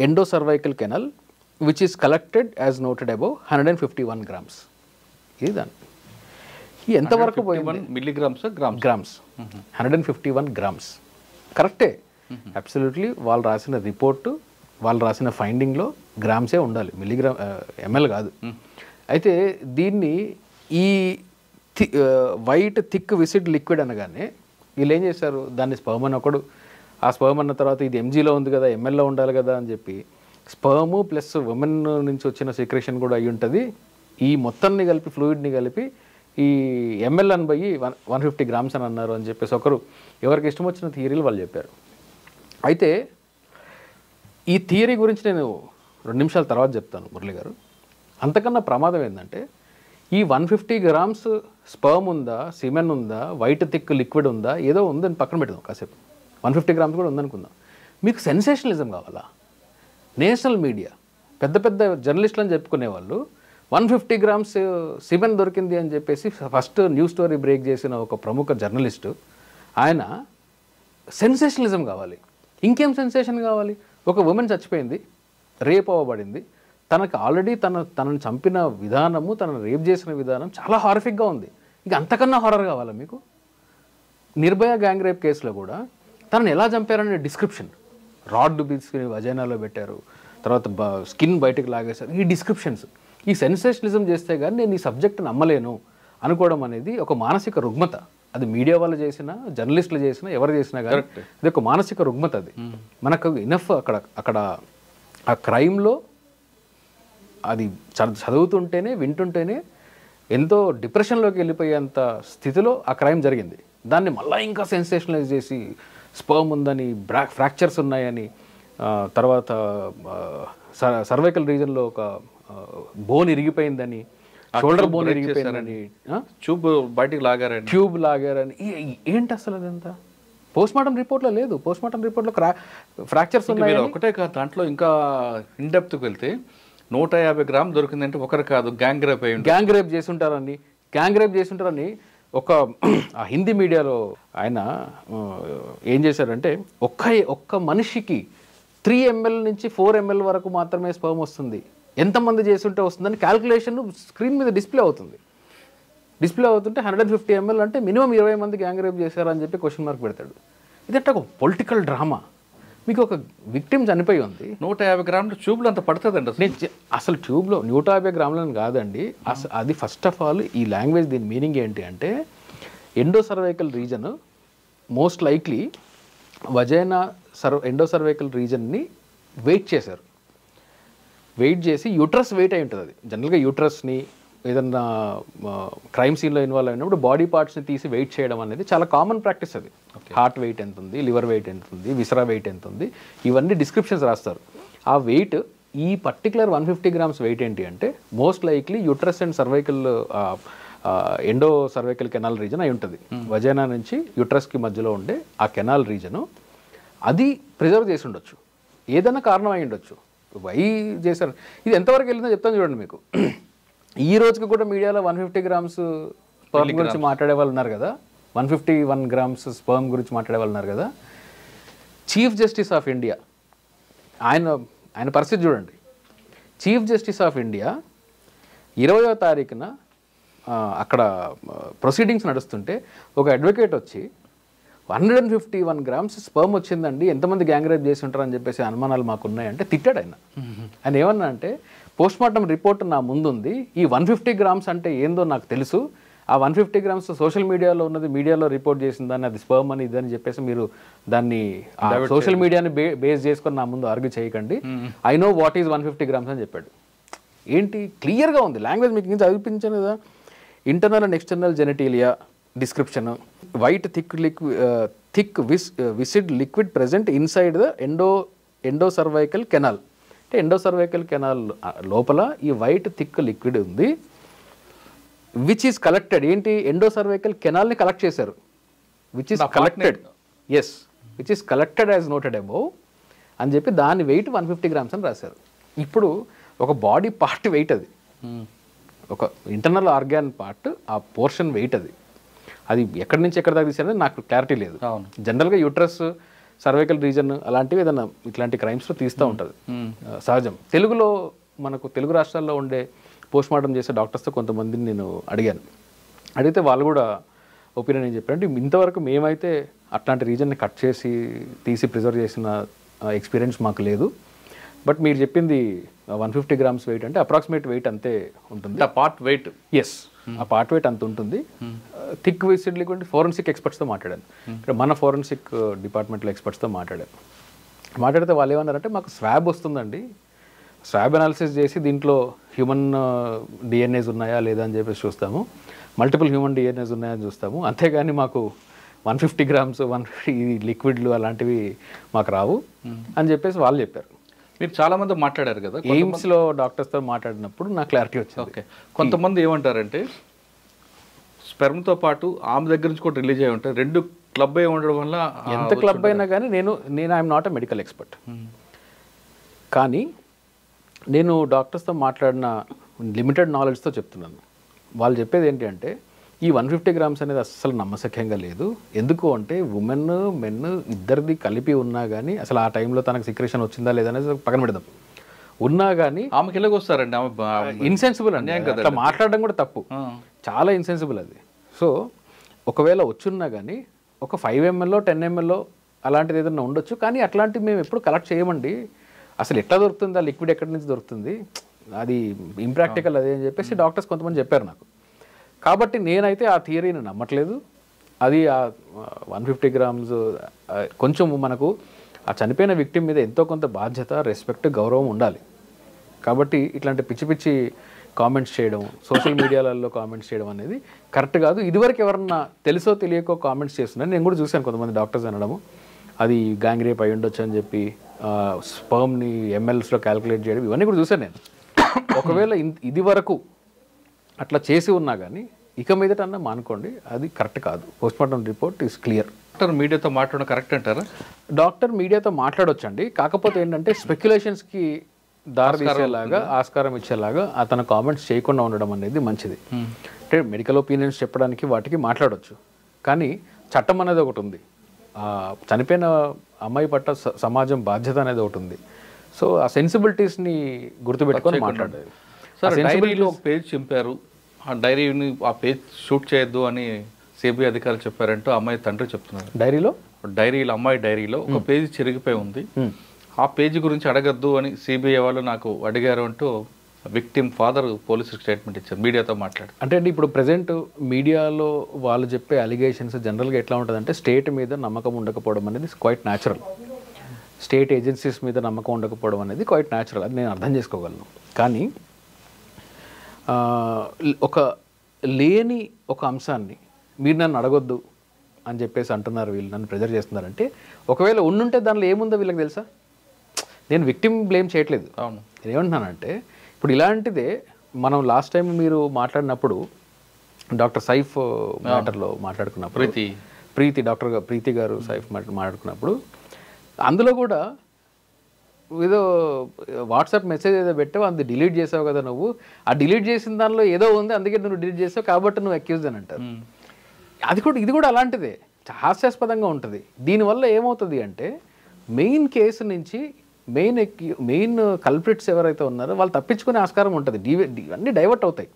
endocervical canal which is collected as noted above 151 grams. ఇది దాన్ని ఎంతవరకు పోయింది? Milligrams grams 151 grams. కరెక్టే, అబ్సల్యూట్లీ. వాళ్ళు రాసిన రిపోర్టు, వాళ్ళు రాసిన ఫైండింగ్లో గ్రామ్సే ఉండాలి, మిల్లీగ్రామ్ ఎంఎల్ కాదు. అయితే దీన్ని ఈ వైట్ థిక్ విసిడ్ లిక్విడ్ అనగానే వీళ్ళు ఏం చేశారు, దాన్ని స్పర్మ్ అని ఒకడు, ఆ స్పర్మ్ అన్న తర్వాత ఇది ఎంజీలో ఉంది కదా, ఎంఎల్లో ఉండాలి కదా అని చెప్పి స్పర్మ్ ప్లస్ ఉమెన్ నుంచి వచ్చిన సీక్రెషన్ కూడా అయి ఉంటుంది, ఈ మొత్తాన్ని కలిపి ఫ్లూయిడ్ని కలిపి ఈ ఎంఎల్ అని పోయి 150 grams అని అన్నారు అని చెప్పేసి ఒకరు ఎవరికి ఇష్టం వచ్చిన థియరీలు వాళ్ళు చెప్పారు. అయితే ఈ థియరీ గురించి నేను 2 నిమిషాల తర్వాత చెప్తాను మురళి గారు. అంతకన్నా ప్రమాదం ఏంటంటే ఈ 150 grams స్పర్మ్ ఉందా, సిమెన్ ఉందా, వైట్ థిక్ లిక్విడ్ ఉందా, ఏదో ఉందని పక్కన పెడదాం కాసేపు. 150 grams కూడా ఉందనుకుందాం. మీకు సెన్సేషనలిజం కావాలా? నేషనల్ మీడియా పెద్ద పెద్ద జర్నలిస్టులు అని చెప్పుకునే వాళ్ళు 150 grams సిమెన్ దొరికింది అని చెప్పేసి ఫస్ట్ న్యూస్ స్టోరీ బ్రేక్ చేసిన ఒక ప్రముఖ జర్నలిస్టు, ఆయన సెన్సేషనలిజం కావాలి. ఇంకేం సెన్సేషన్ కావాలి? ఒక ఉమెన్ చచ్చిపోయింది, రేప్ అవ్వబడింది, తనకు ఆల్రెడీ తనని చంపిన విధానము, తనను రేప్ చేసిన విధానం చాలా హారిఫిక్గా ఉంది. ఇక అంతకన్నా హారర్ కావాలా మీకు? నిర్భయ గ్యాంగ్ రేప్ కేసులో కూడా తనను ఎలా చంపారనే డిస్క్రిప్షన్, రాడ్ తీసుకుని వజైనాలో పెట్టారు, తర్వాత స్కిన్ బయటకు లాగేశారు, ఈ డిస్క్రిప్షన్స్. ఈ సెన్సేషనలిజం చేస్తే కానీ నేను ఈ సబ్జెక్ట్ నమ్మలేను అనుకోవడం అనేది ఒక మానసిక రుగ్మత. అది మీడియా వాళ్ళు చేసినా, జర్నలిస్టులు చేసినా, ఎవరు చేసినా కానీ ఇది ఒక మానసిక రుగ్మత. అది మనకు ఇనఫ్ అక్కడ ఆ క్రైమ్లో అది చదువుతుంటేనే, వింటుంటేనే ఎంతో డిప్రెషన్లోకి వెళ్ళిపోయేంత స్థితిలో ఆ క్రైమ్ జరిగింది. దాన్ని మళ్ళీ ఇంకా సెన్సేషనలైజ్ చేసి స్పర్మ్ ఉందని, ఫ్రాక్చర్స్ ఉన్నాయని, తర్వాత సర్వైకల్ రీజన్లో ఒక బోన్ ఇరిగిపోయిందని, షోల్డర్ బోన్ ఇరిగిపోయిందని, ట్యూబ్ బయటికి లాగారని, ట్యూబ్ లాగారని. ఏంటి అసలు అదంతా పోస్ట్ మార్టం రిపోర్ట్లో లేదు. పోస్ట్ మార్టం రిపోర్ట్లో ఫ్రాక్చర్స్ ఉన్నాయి. ఒకటే కాదు, దాంట్లో ఇంకా ఇన్డెప్త్కి వెళ్తే 150 గ్రాములు దొరికిందంటే ఒకరు కాదు, గ్యాంగ్ రేప్ చేసి ఉంటారని ఒక హిందీ మీడియాలో ఆయన ఏం చేశారంటే ఒక్క మనిషికి 3 ml నుంచి 4 ml వరకు మాత్రమే స్పర్మ్ వస్తుంది, ఎంతమంది చేస్తుంటే వస్తుందని క్యాల్కులేషన్ స్క్రీన్ మీద డిస్ప్లే అవుతుంటే 150 ml అంటే మినిమం 20 మంది గ్యాంగ్ రేప్ చేశారని చెప్పి క్వశ్చన్ మార్క్ పెడతాడు. ఇదంటే ఒక పొలిటికల్ డ్రామా. మీకు ఒక విక్టిమ్ చనిపోయి ఉంది, 150 గ్రాముల ట్యూబ్లు అంత పడుతుందండి. అసలు ట్యూబ్లో 150 గ్రాములని కాదండి. అది ఫస్ట్ ఆఫ్ ఆల్ ఈ లాంగ్వేజ్ దీని మీనింగ్ ఏంటి అంటే ఎండోసర్వైకల్ రీజన్ మోస్ట్ లైక్లీ ఎండోసర్వైకల్ రీజన్ని వెయిట్ చేశారు. వెయిట్ చేసి యూట్రస్ వెయిట్ అయి ఉంటుంది. అది జనరల్గా యూట్రస్ని ఏదన్నా క్రైమ్ సీన్లో ఇన్వాల్వ్ అయినప్పుడు బాడీ పార్ట్స్ని తీసి వెయిట్ చేయడం అనేది చాలా కామన్ ప్రాక్టీస్. అది హార్ట్ వెయిట్ ఎంత ఉంది, లివర్ వెయిట్ ఎంత ఉంది, విసరా వెయిట్ ఎంత ఉంది, ఇవన్నీ డిస్క్రిప్షన్స్ రాస్తారు. ఆ వెయిట్ ఈ పర్టికులర్ 150 గ్రామ్స్ వెయిట్ ఏంటి అంటే most likely uterus and cervical endo cervical canal reason అయి ఉంటుంది. వజైనా నుంచి యూట్రస్కి మధ్యలో ఉండే ఆ కెనాల్ రీజను అది ప్రిజర్వ్ చేసి ఉండొచ్చు, ఏదైనా కారణం అయి ఉండొచ్చు. వై చేశారు, ఇది ఎంతవరకు వెళ్ళిందో చెప్తాను చూడండి మీకు. ఈ రోజుకి కూడా మీడియాలో 150 గ్రామ్స్ స్పర్మ్ గురించి మాట్లాడే వాళ్ళు ఉన్నారు కదా, 151 గ్రామ్స్ స్పర్మ్ గురించి మాట్లాడే వాళ్ళు ఉన్నారు కదా. చీఫ్ జస్టిస్ ఆఫ్ ఇండియా ఆయన పరిస్థితి చూడండి. చీఫ్ జస్టిస్ ఆఫ్ ఇండియా 20వ తారీఖున అక్కడ ప్రొసీడింగ్స్ నడుస్తుంటే ఒక అడ్వకేట్ వచ్చి 151 గ్రామ్స్ స్పర్మ్ వచ్చిందండి, ఎంతమంది గ్యాంగ్ రేప్ చేసి ఉంటారని చెప్పేసి అనుమానాలు మాకున్నాయంటే తిట్టాడు ఆయన. ఆయన ఏమన్నా అంటే పోస్ట్ మార్టం రిపోర్ట్ నా ముందుంది, ఈ 150 గ్రామ్స్ అంటే ఏందో నాకు తెలుసు, ఆ 150 గ్రామ్స్ సోషల్ మీడియాలో ఉన్నది, మీడియాలో రిపోర్ట్ చేసిందని అది స్పర్మ్ అని ఇదని చెప్పేసి మీరు దాన్ని సోషల్ మీడియాని బేస్ చేసుకొని నా ముందు ఆర్గ్యూ చేయకండి, I know what is 150 grams అని చెప్పాడు. ఏంటి క్లియర్గా ఉంది లాంగ్వేజ్, మీకు ఇంకా చదివించాను కదా. Internal and external genitalia description, white thick viscid liquid present inside the endocervical canal. అంటే ఎండోసర్వైకల్ కెనాల్ లోపల ఈ వైట్ థిక్ లిక్విడ్ ఉంది, విచ్ ఈస్ కలెక్టెడ్. ఏంటి ఎండోసర్వైకల్ కెనాల్ని కలెక్ట్ చేశారు, which is collected, as which is collected as noted above అని చెప్పి దాని వెయిట్ 150 గ్రామ్స్ అని రాశారు. ఇప్పుడు ఒక బాడీ పార్ట్ వెయిట్, అది ఒక ఇంటర్నల్ ఆర్గాన్ పార్ట్, ఆ పోర్షన్ వెయిట్ అది ఎక్కడి నుంచి ఎక్కడి దాకా తీసారని నాకు క్లారిటీ లేదు. జనరల్గా యూట్రస్ సర్వైకల్ రీజన్ అలాంటివి ఏదైనా ఇట్లాంటి క్రైమ్స్లో తీస్తూ ఉంటుంది, సహజం. తెలుగులో మనకు తెలుగు రాష్ట్రాల్లో ఉండే పోస్ట్ మార్టం చేసే డాక్టర్స్తో కొంతమందిని నేను అడిగితే వాళ్ళు కూడా ఒపీనియన్ ఏం చెప్పారంటే ఇంతవరకు మేమైతే అట్లాంటి రీజన్ని కట్ చేసి తీసి ప్రిజర్వ్ చేసిన ఎక్స్పీరియన్స్ మాకు లేదు. బట్ మీరు చెప్పింది 150 గ్రామ్స్ వెయిట్ అంటే అప్రాక్సిమేట్ వెయిట్ అంతే ఉంటుంది, ఆ పార్ట్ వెయిట్. ఎస్, ఆ పార్ట్ వెయిట్ అంత ఉంటుంది. థిక్ విసిడ్ లిక్విడ్ ఫోరెన్సిక్ ఎక్స్పర్ట్స్తో మాట్లాడాను, ఇక్కడ మన ఫోరెన్సిక్ డిపార్ట్మెంట్లో ఎక్స్పర్ట్స్తో మాట్లాడితే వాళ్ళు ఏమన్నారంటే మాకు స్వాబ్ వస్తుందండి, స్వాబ్ అనాలిసిస్ చేసి దీంట్లో హ్యూమన్ డిఎన్ఏస్ ఉన్నాయా లేదా అని చెప్పేసి చూస్తాము, మల్టిపుల్ హ్యూమన్ డిఎన్ఏస్ ఉన్నాయా అని చూస్తాము, అంతేగాని మాకు 150 గ్రామ్స్ 150 లిక్విడ్లు అలాంటివి మాకు రావు అని చెప్పేసి వాళ్ళు చెప్పారు. మీరు చాలా మంది మాట్లాడారు కదా ఎయిమ్స్లో డాక్టర్స్తో మాట్లాడినప్పుడు నాకు క్లారిటీ వచ్చింది. ఓకే, కొంతమంది ఏమంటారంటే స్పెర్మ్తో పాటు ఆమె దగ్గర నుంచి కూడా రిలీజ్ అయి ఉంటాయి, రెండు క్లబ్ అయి ఉండడం వల్ల. ఎంత క్లబ్ అయినా కానీ నేను I'm not a medical expert, కానీ నేను డాక్టర్స్తో మాట్లాడిన లిమిటెడ్ నాలెడ్జ్తో చెప్తున్నాను. వాళ్ళు చెప్పేది ఏంటి అంటే ఈ 150 గ్రామ్స్ అనేది అస్సలు నమ్మశక్యంగా లేదు. ఎందుకు అంటే ఉమెన్ మెన్ ఇద్దరిది కలిపి ఉన్నా కానీ అసలు ఆ టైంలో తనకు సిక్రేషన్ వచ్చిందా లేదా అనేది పక్కన పెడదాం, ఉన్నా కానీ ఆమెకి ఎలాగొస్తారండి, ఆమె ఇన్సెన్సిబుల్ అండి, అట్లా మాట్లాడడం కూడా తప్పు, చాలా ఇన్సెన్సిబుల్ అది. సో ఒకవేళ వచ్చున్నా కానీ ఒక 5 ml 10 ml అలాంటిది ఏదైనా ఉండొచ్చు, కానీ అట్లాంటివి మేము ఎప్పుడు కలెక్ట్ చేయమండి, అసలు ఎట్లా దొరుకుతుంది ఆ లిక్విడ్, ఎక్కడి నుంచి దొరుకుతుంది, అది ఇంప్రాక్టికల్ అదే అని చెప్పేసి డాక్టర్స్ కొంతమంది చెప్పారు నాకు. కాబట్టి నేనైతే ఆ థియరీని నమ్మట్లేదు. అది ఆ 150 గ్రామ్స్ కొంచెం మనకు ఆ చనిపోయిన విక్టిమ్ మీద ఎంతో కొంత బాధ్యత, రెస్పెక్ట్, గౌరవం ఉండాలి. కాబట్టి ఇట్లాంటి పిచ్చి పిచ్చి కామెంట్స్ చేయడం, సోషల్ మీడియాలలో కామెంట్స్ చేయడం అనేది కరెక్ట్ కాదు. ఇదివరకు ఎవరన్నా తెలుసో తెలియకో కామెంట్స్ చేస్తున్నాను, నేను కూడా చూశాను కొంతమంది డాక్టర్స్ అనడము, అది గ్యాంగ్ రేప్ అయి ఉండొచ్చు అని చెప్పి స్పర్మ్ని ఎంఎల్స్లో క్యాలిక్యులేట్ చేయడం ఇవన్నీ కూడా చూసాను నేను. ఒకవేళ ఇది వరకు అట్లా చేసి ఉన్నా కానీ ఇక మీదట అన్న మానుకోండి, అది కరెక్ట్ కాదు. Postmortem report is clear. Doctor మీడియాతో మాట్లాడడం కరెక్ట్ అంటారా? డాక్టర్ మీడియాతో మాట్లాడొచ్చండి, కాకపోతే ఏంటంటే స్పెక్యులేషన్స్కి దారితీసేలాగా ఆస్కారం ఇచ్చేలాగా అతను కామెంట్స్ చేయకుండా ఉండడం అనేది మంచిది. అంటే మెడికల్ ఒపీనియన్స్ చెప్పడానికి వాటికి మాట్లాడవచ్చు, కానీ చట్టం అనేది ఒకటి ఉంది, చనిపోయిన అమ్మాయి పట్ల సమాజం బాధ్యత అనేది ఒకటి ఉంది. సో ఆ సెన్సిబిలిటీస్ని గుర్తుపెట్టుకొని మాట్లాడాలి. డైరీలో ఒక పేజ్ చింపారు, ఆ డైరీని ఆ పేజ్ షూట్ చేయొద్దు అని సిబిఐ అధికారులు చెప్పారంటూ అమ్మాయి తండ్రి చెప్తున్నారు. డైరీలో అమ్మాయి డైరీలో ఒక పేజీ చిరిగిపోయి ఉంది, ఆ పేజీ గురించి అడగద్దు అని సిబిఐ వాళ్ళు నాకు అడిగారు అంటూ విక్టిమ్ ఫాదర్ పోలీసు స్టేట్మెంట్ ఇచ్చారు మీడియాతో మాట్లాడి. అంటే ఇప్పుడు ప్రజెంట్ మీడియాలో వాళ్ళు చెప్పే అలిగేషన్స్ జనరల్గా ఎట్లా ఉంటుందంటే స్టేట్ మీద నమ్మకం ఉండకపోవడం అనేది క్వైట్ న్యాచురల్, స్టేట్ ఏజెన్సీస్ మీద నమ్మకం ఉండకపోవడం అనేది క్వైట్ న్యాచురల్, అది నేను అర్థం చేసుకోగలను. కానీ ఒక లేని ఒక అంశాన్ని మీరు నన్ను అడగొద్దు అని చెప్పేసి అంటున్నారు, వీళ్ళు నన్ను ప్రెజర్ చేస్తున్నారంటే ఒకవేళ ఉండుంటే దానిలో ఏముందో వీళ్ళకి తెలుసా? నేను విక్టిమ్ బ్లేమ్ చేయట్లేదు. అవును, నేను ఏమంటున్నానంటే ఇప్పుడు ఇలాంటిదే మనం లాస్ట్ టైం మీరు మాట్లాడినప్పుడు డాక్టర్ సైఫ్ మ్యాటర్లో మాట్లాడుకున్నప్పుడు ప్రీతి గారు సైఫ్ మాట్లాడుకున్నప్పుడు అందులో కూడా ఏదో వాట్సాప్ మెసేజ్ ఏదో పెట్టావు, అది డిలీట్ చేసావు కదా నువ్వు, ఆ డిలీట్ చేసిన దానిలో ఏదో ఉంది అందుకే నువ్వు డిలీట్ చేసావు కాబట్టి నువ్వు అక్యూజ్డ్ అని అంటారు. ఇది కూడా అలాంటిదే, హాస్యాస్పదంగా ఉంటుంది. దీనివల్ల ఏమవుతుంది అంటే మెయిన్ కేసు నుంచి మెయిన్ కల్ప్రిట్స్ ఎవరైతే ఉన్నారో వాళ్ళు తప్పించుకునే ఆస్కారం ఉంటుంది, అన్నీ డైవర్ట్ అవుతాయి.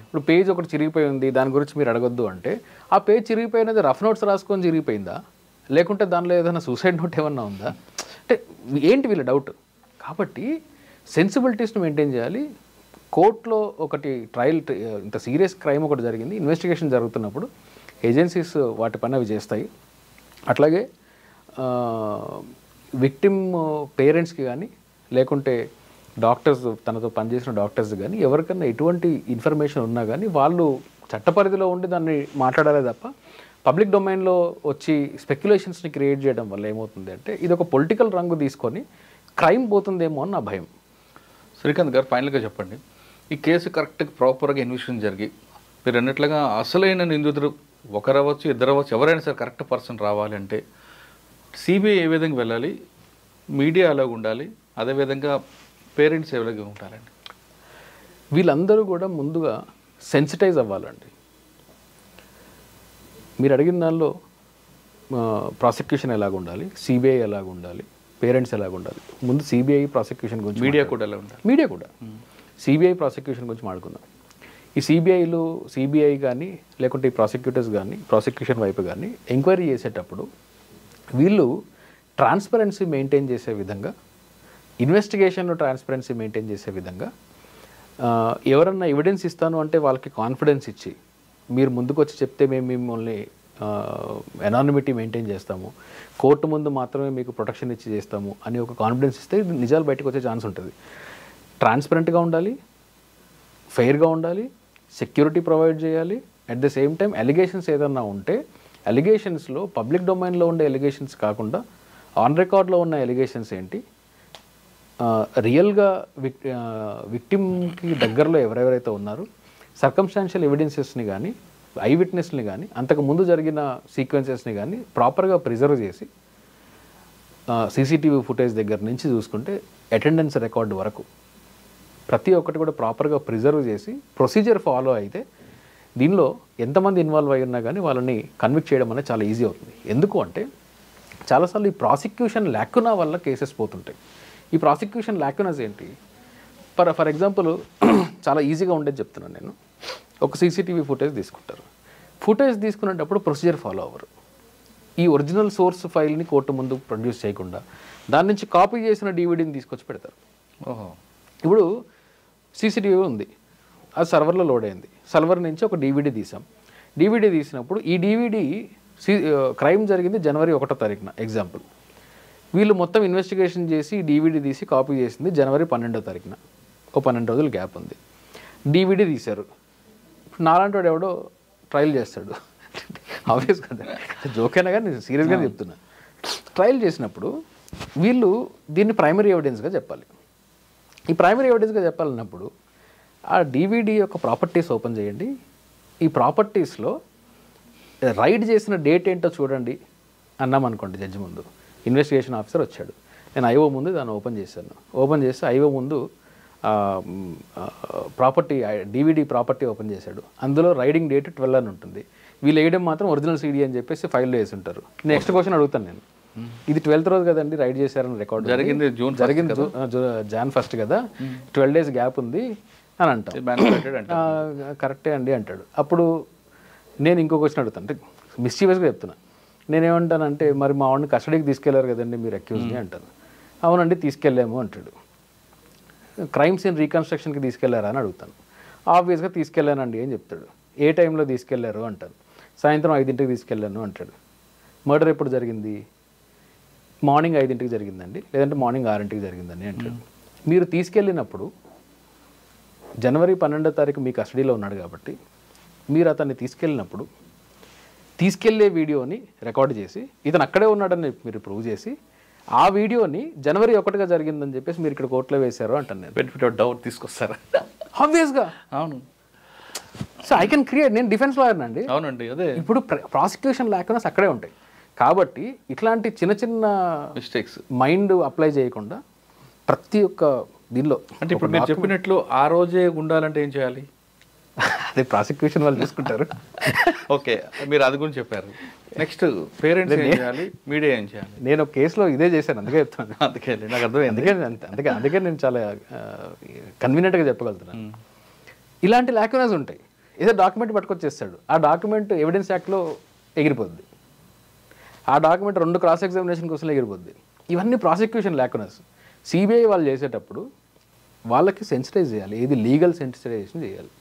ఇప్పుడు పేజ్ ఒకటి చిరిగిపోయి ఉంది, దాని గురించి మీరు అడగొద్దు అంటే ఆ పేజ్ చిరిగిపోయినది రఫ్ నోట్స్ రాసుకొని చిరిగిపోయిందా, లేకుంటే దానిలో ఏదైనా సూసైడ్ నోట్ ఏమన్నా ఉందా, అంటే ఏంటి వీళ్ళ డౌట్. కాబట్టి సెన్సిబిలిటీస్ని మెయింటైన్ చేయాలి. కోర్టులో ఒకటి ట్రయల్, ఇంత సీరియస్ క్రైమ్ ఒకటి జరిగింది, ఇన్వెస్టిగేషన్ జరుగుతున్నప్పుడు ఏజెన్సీస్ వాటి పని అవి చేస్తాయి. అట్లాగే విక్టిమ్ పేరెంట్స్కి కానీ లేకుంటే డాక్టర్స్ తనతో పనిచేసిన డాక్టర్స్ కానీ ఎవరికన్నా ఎటువంటి ఇన్ఫర్మేషన్ ఉన్నా కానీ వాళ్ళు చట్టపరిధిలో ఉండి దాన్ని మాట్లాడాలి తప్ప పబ్లిక్ డొమైన్లో వచ్చి స్పెక్యులేషన్స్ని క్రియేట్ చేయడం వల్ల ఏమవుతుంది అంటే ఇది ఒక పొలిటికల్ రంగు తీసుకొని క్రైమ్ పోతుందేమో అని నా భయం. శ్రీకాంత్ గారు ఫైనల్గా చెప్పండి, ఈ కేసు కరెక్ట్గా ప్రాపర్గా ఇన్వెస్టిగేషన్ జరిగి మీరు అన్నట్లుగా అసలైన నిందితుడు ఒకరవచ్చు ఇద్దరవచ్చు ఎవరైనా సరే కరెక్ట్ పర్సన్ రావాలి అంటే సిబిఐ ఏ విధంగా వెళ్ళాలి, మీడియా అలాగ ఉండాలి, అదేవిధంగా పేరెంట్స్ ఏ విధంగా ఉండాలండి? వీళ్ళందరూ కూడా ముందుగా సెన్సిటైజ్ అవ్వాలండి. మీరు అడిగిన దానిలో ప్రాసిక్యూషన్ ఎలాగ ఉండాలి, సిబిఐ ఎలాగ ఉండాలి, పేరెంట్స్ ఎలాగ ఉండాలి. ముందు సిబిఐ ప్రాసిక్యూషన్ గురించి, మీడియా కూడా ఎలా ఉండాలి, మీడియా కూడా సిబిఐ ప్రాసిక్యూషన్ గురించి మాట్లాడుకుందాం. ఈ సిబిఐ కానీ లేకుంటే ఈ ప్రాసిక్యూటర్స్ కానీ ప్రాసిక్యూషన్ వైపు కానీ ఎంక్వైరీ చేసేటప్పుడు వీళ్ళు ట్రాన్స్పరెన్సీ మెయింటైన్ చేసే విధంగా, ఇన్వెస్టిగేషన్లో ట్రాన్స్పరెన్సీ మెయింటైన్ చేసే విధంగా, ఎవరన్నా ఎవిడెన్స్ ఇస్తాను అంటే వాళ్ళకి కాన్ఫిడెన్స్ ఇచ్చి మీరు ముందుకు వచ్చి చెప్తే మేము మిమ్మల్ని ఎనానిమిటీ మెయింటైన్ చేస్తాము, కోర్టు ముందు మాత్రమే మీకు ప్రొటెక్షన్ ఇచ్చి చేస్తాము అని ఒక కాన్ఫిడెన్స్ ఇస్తే నిజాలు బయటకు వచ్చే ఛాన్స్ ఉంటుంది. ట్రాన్స్పరెంట్గా ఉండాలి, ఫెయిర్గా ఉండాలి, సెక్యూరిటీ ప్రొవైడ్ చేయాలి. At the same time allegations ఏదన్నా ఉంటే ఎలిగేషన్స్లో పబ్లిక్ డొమైన్లో ఉండే ఎలిగేషన్స్ కాకుండా ఆన్ రికార్డ్లో ఉన్న ఎలిగేషన్స్ ఏంటి, రియల్గా విక్టిమ్కి దగ్గరలో ఎవరెవరైతే ఉన్నారో సర్కమ్స్టాన్షియల్ ఎవిడెన్సెస్ని కానీ ఐ విట్నెస్ని కానీ అంతకు ముందు జరిగిన సీక్వెన్సెస్ని కానీ ప్రాపర్గా ప్రిజర్వ్ చేసి సీసీటీవీ ఫుటేజ్ దగ్గర నుంచి చూసుకుంటే అటెండెన్స్ రికార్డు వరకు ప్రతి ఒక్కటి కూడా ప్రాపర్గా ప్రిజర్వ్ చేసి ప్రొసీజర్ ఫాలో అయితే దీనిలో ఎంతమంది ఇన్వాల్వ్ అయి ఉన్నా కానీ వాళ్ళని కన్విక్ట్ చేయడం అనేది చాలా ఈజీ అవుతుంది. ఎందుకు అంటే చాలాసార్లు ఈ ప్రాసిక్యూషన్ ల్యాకునా వల్ల కేసెస్ పోతుంటాయి. ఈ ప్రాసిక్యూషన్ ల్యాకునాస్ ఏంటి? ఫర్ ఎగ్జాంపుల్ చాలా ఈజీగా ఉండేది చెప్తున్నాను నేను. ఒక సీసీటీవీ ఫుటేజ్ తీసుకుంటారు, ఫుటేజ్ తీసుకునేటప్పుడు ప్రొసీజర్ ఫాలో అవ్వరు. ఈ ఒరిజినల్ సోర్స్ ఫైల్ని కోర్టు ముందు ప్రొడ్యూస్ చేయకుండా దాని నుంచి కాపీ చేసిన డీవీడీని తీసుకొచ్చి పెడతారు. ఇప్పుడు సీసీటీవీ ఉంది, అది సర్వర్లో లోడ్ అయింది, సర్వర్ నుంచి ఒక డీవీడీ తీసాం. డీవీడీ తీసినప్పుడు ఈ డీవీడీ క్రైమ్ జరిగింది జనవరి 1వ తారీఖున ఎగ్జాంపుల్. వీళ్ళు మొత్తం ఇన్వెస్టిగేషన్ చేసి డీవీడీ తీసి కాపీ చేసింది జనవరి 12వ తారీఖున, ఒక 12 రోజులు గ్యాప్ ఉంది. డీవీడీ తీశారు, నాలాంటి వాడు ఎవడో ట్రయల్ చేస్తాడు, ఆబ్వియస్ కదా, జోకైనా కానీ నేను సీరియస్గా చెప్తున్నా. ట్రయల్ చేసినప్పుడు వీళ్ళు దీన్ని ప్రైమరీ ఎవిడెన్స్గా చెప్పాలి. ఈ ప్రైమరీ ఎవిడెన్స్గా చెప్పాలన్నప్పుడు ఆ డివిడి యొక్క ప్రాపర్టీస్ ఓపెన్ చేయండి. ఈ ప్రాపర్టీస్లో రైడ్ చేసిన డేట్ ఏంటో చూడండి అన్నాం అనుకోండి. జడ్జి ముందు ఇన్వెస్టిగేషన్ ఆఫీసర్ వచ్చాడు, నేను ఐఓ ముందు దాన్ని ఓపెన్ చేశాను. ఓపెన్ చేస్తే ఐఓ ముందు ప్రాపర్టీ డివిడి ప్రాపర్టీ ఓపెన్ చేశాడు. అందులో రైడింగ్ డేట్ 12 అని ఉంటుంది. వీళ్ళు వేయడం మాత్రం ఒరిజినల్ సీడీ అని చెప్పేసి ఫైల్లో వేసి ఉంటారు. నెక్స్ట్ క్వశ్చన్ అడుగుతాను నేను, ఇది 12th రోజు కదండి రైడ్ చేశారని రికార్డ్ జరిగింది జాన్ 1 కదా, 12 days గ్యాప్ ఉంది అని అంటాం. కరెక్టే అండి అంటాడు. అప్పుడు నేను ఇంకో క్వశ్చన్ అడుగుతాను, అంటే మిస్చీవియస్గా చెప్తున్నా. నేనేమంటానంటే, మరి మా వాడిని కస్టడీకి తీసుకెళ్లారు కదండి మీరు అక్యూజ్ని అంటాను. అవునండి తీసుకెళ్ళాము అంటాడు. క్రైమ్ సీన్ రీకన్స్ట్రక్షన్కి తీసుకెళ్లారా అని అడుగుతాను. ఆబ్వియస్గా తీసుకెళ్ళానండి అని చెప్తాడు. ఏ టైంలో తీసుకెళ్లారు అంటాను. సాయంత్రం 5ంటికి తీసుకెళ్ళాను అంటాడు. మర్డర్ ఎప్పుడు జరిగింది? మార్నింగ్ 5ంటికి జరిగిందండి, లేదంటే మార్నింగ్ 6ంటికి జరిగిందండి అంటాడు. మీరు తీసుకెళ్ళినప్పుడు జనవరి 12వ తారీఖు మీ కస్టడీలో ఉన్నాడు కాబట్టి మీరు అతన్ని తీసుకెళ్ళినప్పుడు తీసుకెళ్లే వీడియోని రికార్డ్ చేసి ఇతను అక్కడే ఉన్నాడని మీరు ప్రూవ్ చేసి ఆ వీడియోని జనవరి 1గా జరిగిందని చెప్పేసి మీరు ఇక్కడ కోర్టులో వేశారు అంటాను నేను. బెనిఫిట్ ఆఫ్ డౌట్ తీసుకొస్తారా? ఆబ్వియస్గా. అవును. సో ఐ కెన్ క్రియేట్, నేను డిఫెన్స్ లాయర్ అండి. అవునండి. అదే ఇప్పుడు ప్రాసిక్యూషన్ లేకుండా అక్కడే ఉంటాయి కాబట్టి ఇట్లాంటి చిన్న చిన్న మిస్టేక్స్ మైండ్ అప్లై చేయకుండా ప్రతి ఒక్క దీనిలో, అంటే ఇప్పుడు మీరు చెప్పినట్లు ఆ రోజే ఉండాలంటే ఏం చేయాలి? అదే ప్రాసిక్యూషన్ వాళ్ళు చూసుకుంటారు. ఓకే, మీరు అది గురించి చెప్పారు. నెక్స్ట్ పేరెంట్స్ ఏం చేయాలి, మీడియా ఏం చేయాలి? నేను ఒక కేసులో ఇదే చేశాను, అందుకే చెప్తాను. అందుకే నాకు అర్థమైంది. అందుకే నేను చాలా కన్వీనియంట్గా చెప్పగలుగుతున్నాను. ఇలాంటి లాక్యునస్ ఉంటాయి. ఏదో డాక్యుమెంట్ పట్టుకొచ్చేస్తాడు, ఆ డాక్యుమెంట్ ఎవిడెన్స్ యాక్ట్లో ఎగిరిపోద్ది. ఆ డాక్యుమెంట్ 2 క్రాస్ ఎగ్జామినేషన్ కోసం ఎగిరిపోద్ది. ఇవన్నీ ప్రాసిక్యూషన్ లాక్యునస్. సిబిఐ వాళ్ళు చేసేటప్పుడు వాళ్ళకి సెన్సిటైజ్ చేయాలి, ఏది లీగల్ సెన్సిటైజేషన్ చేయాలి.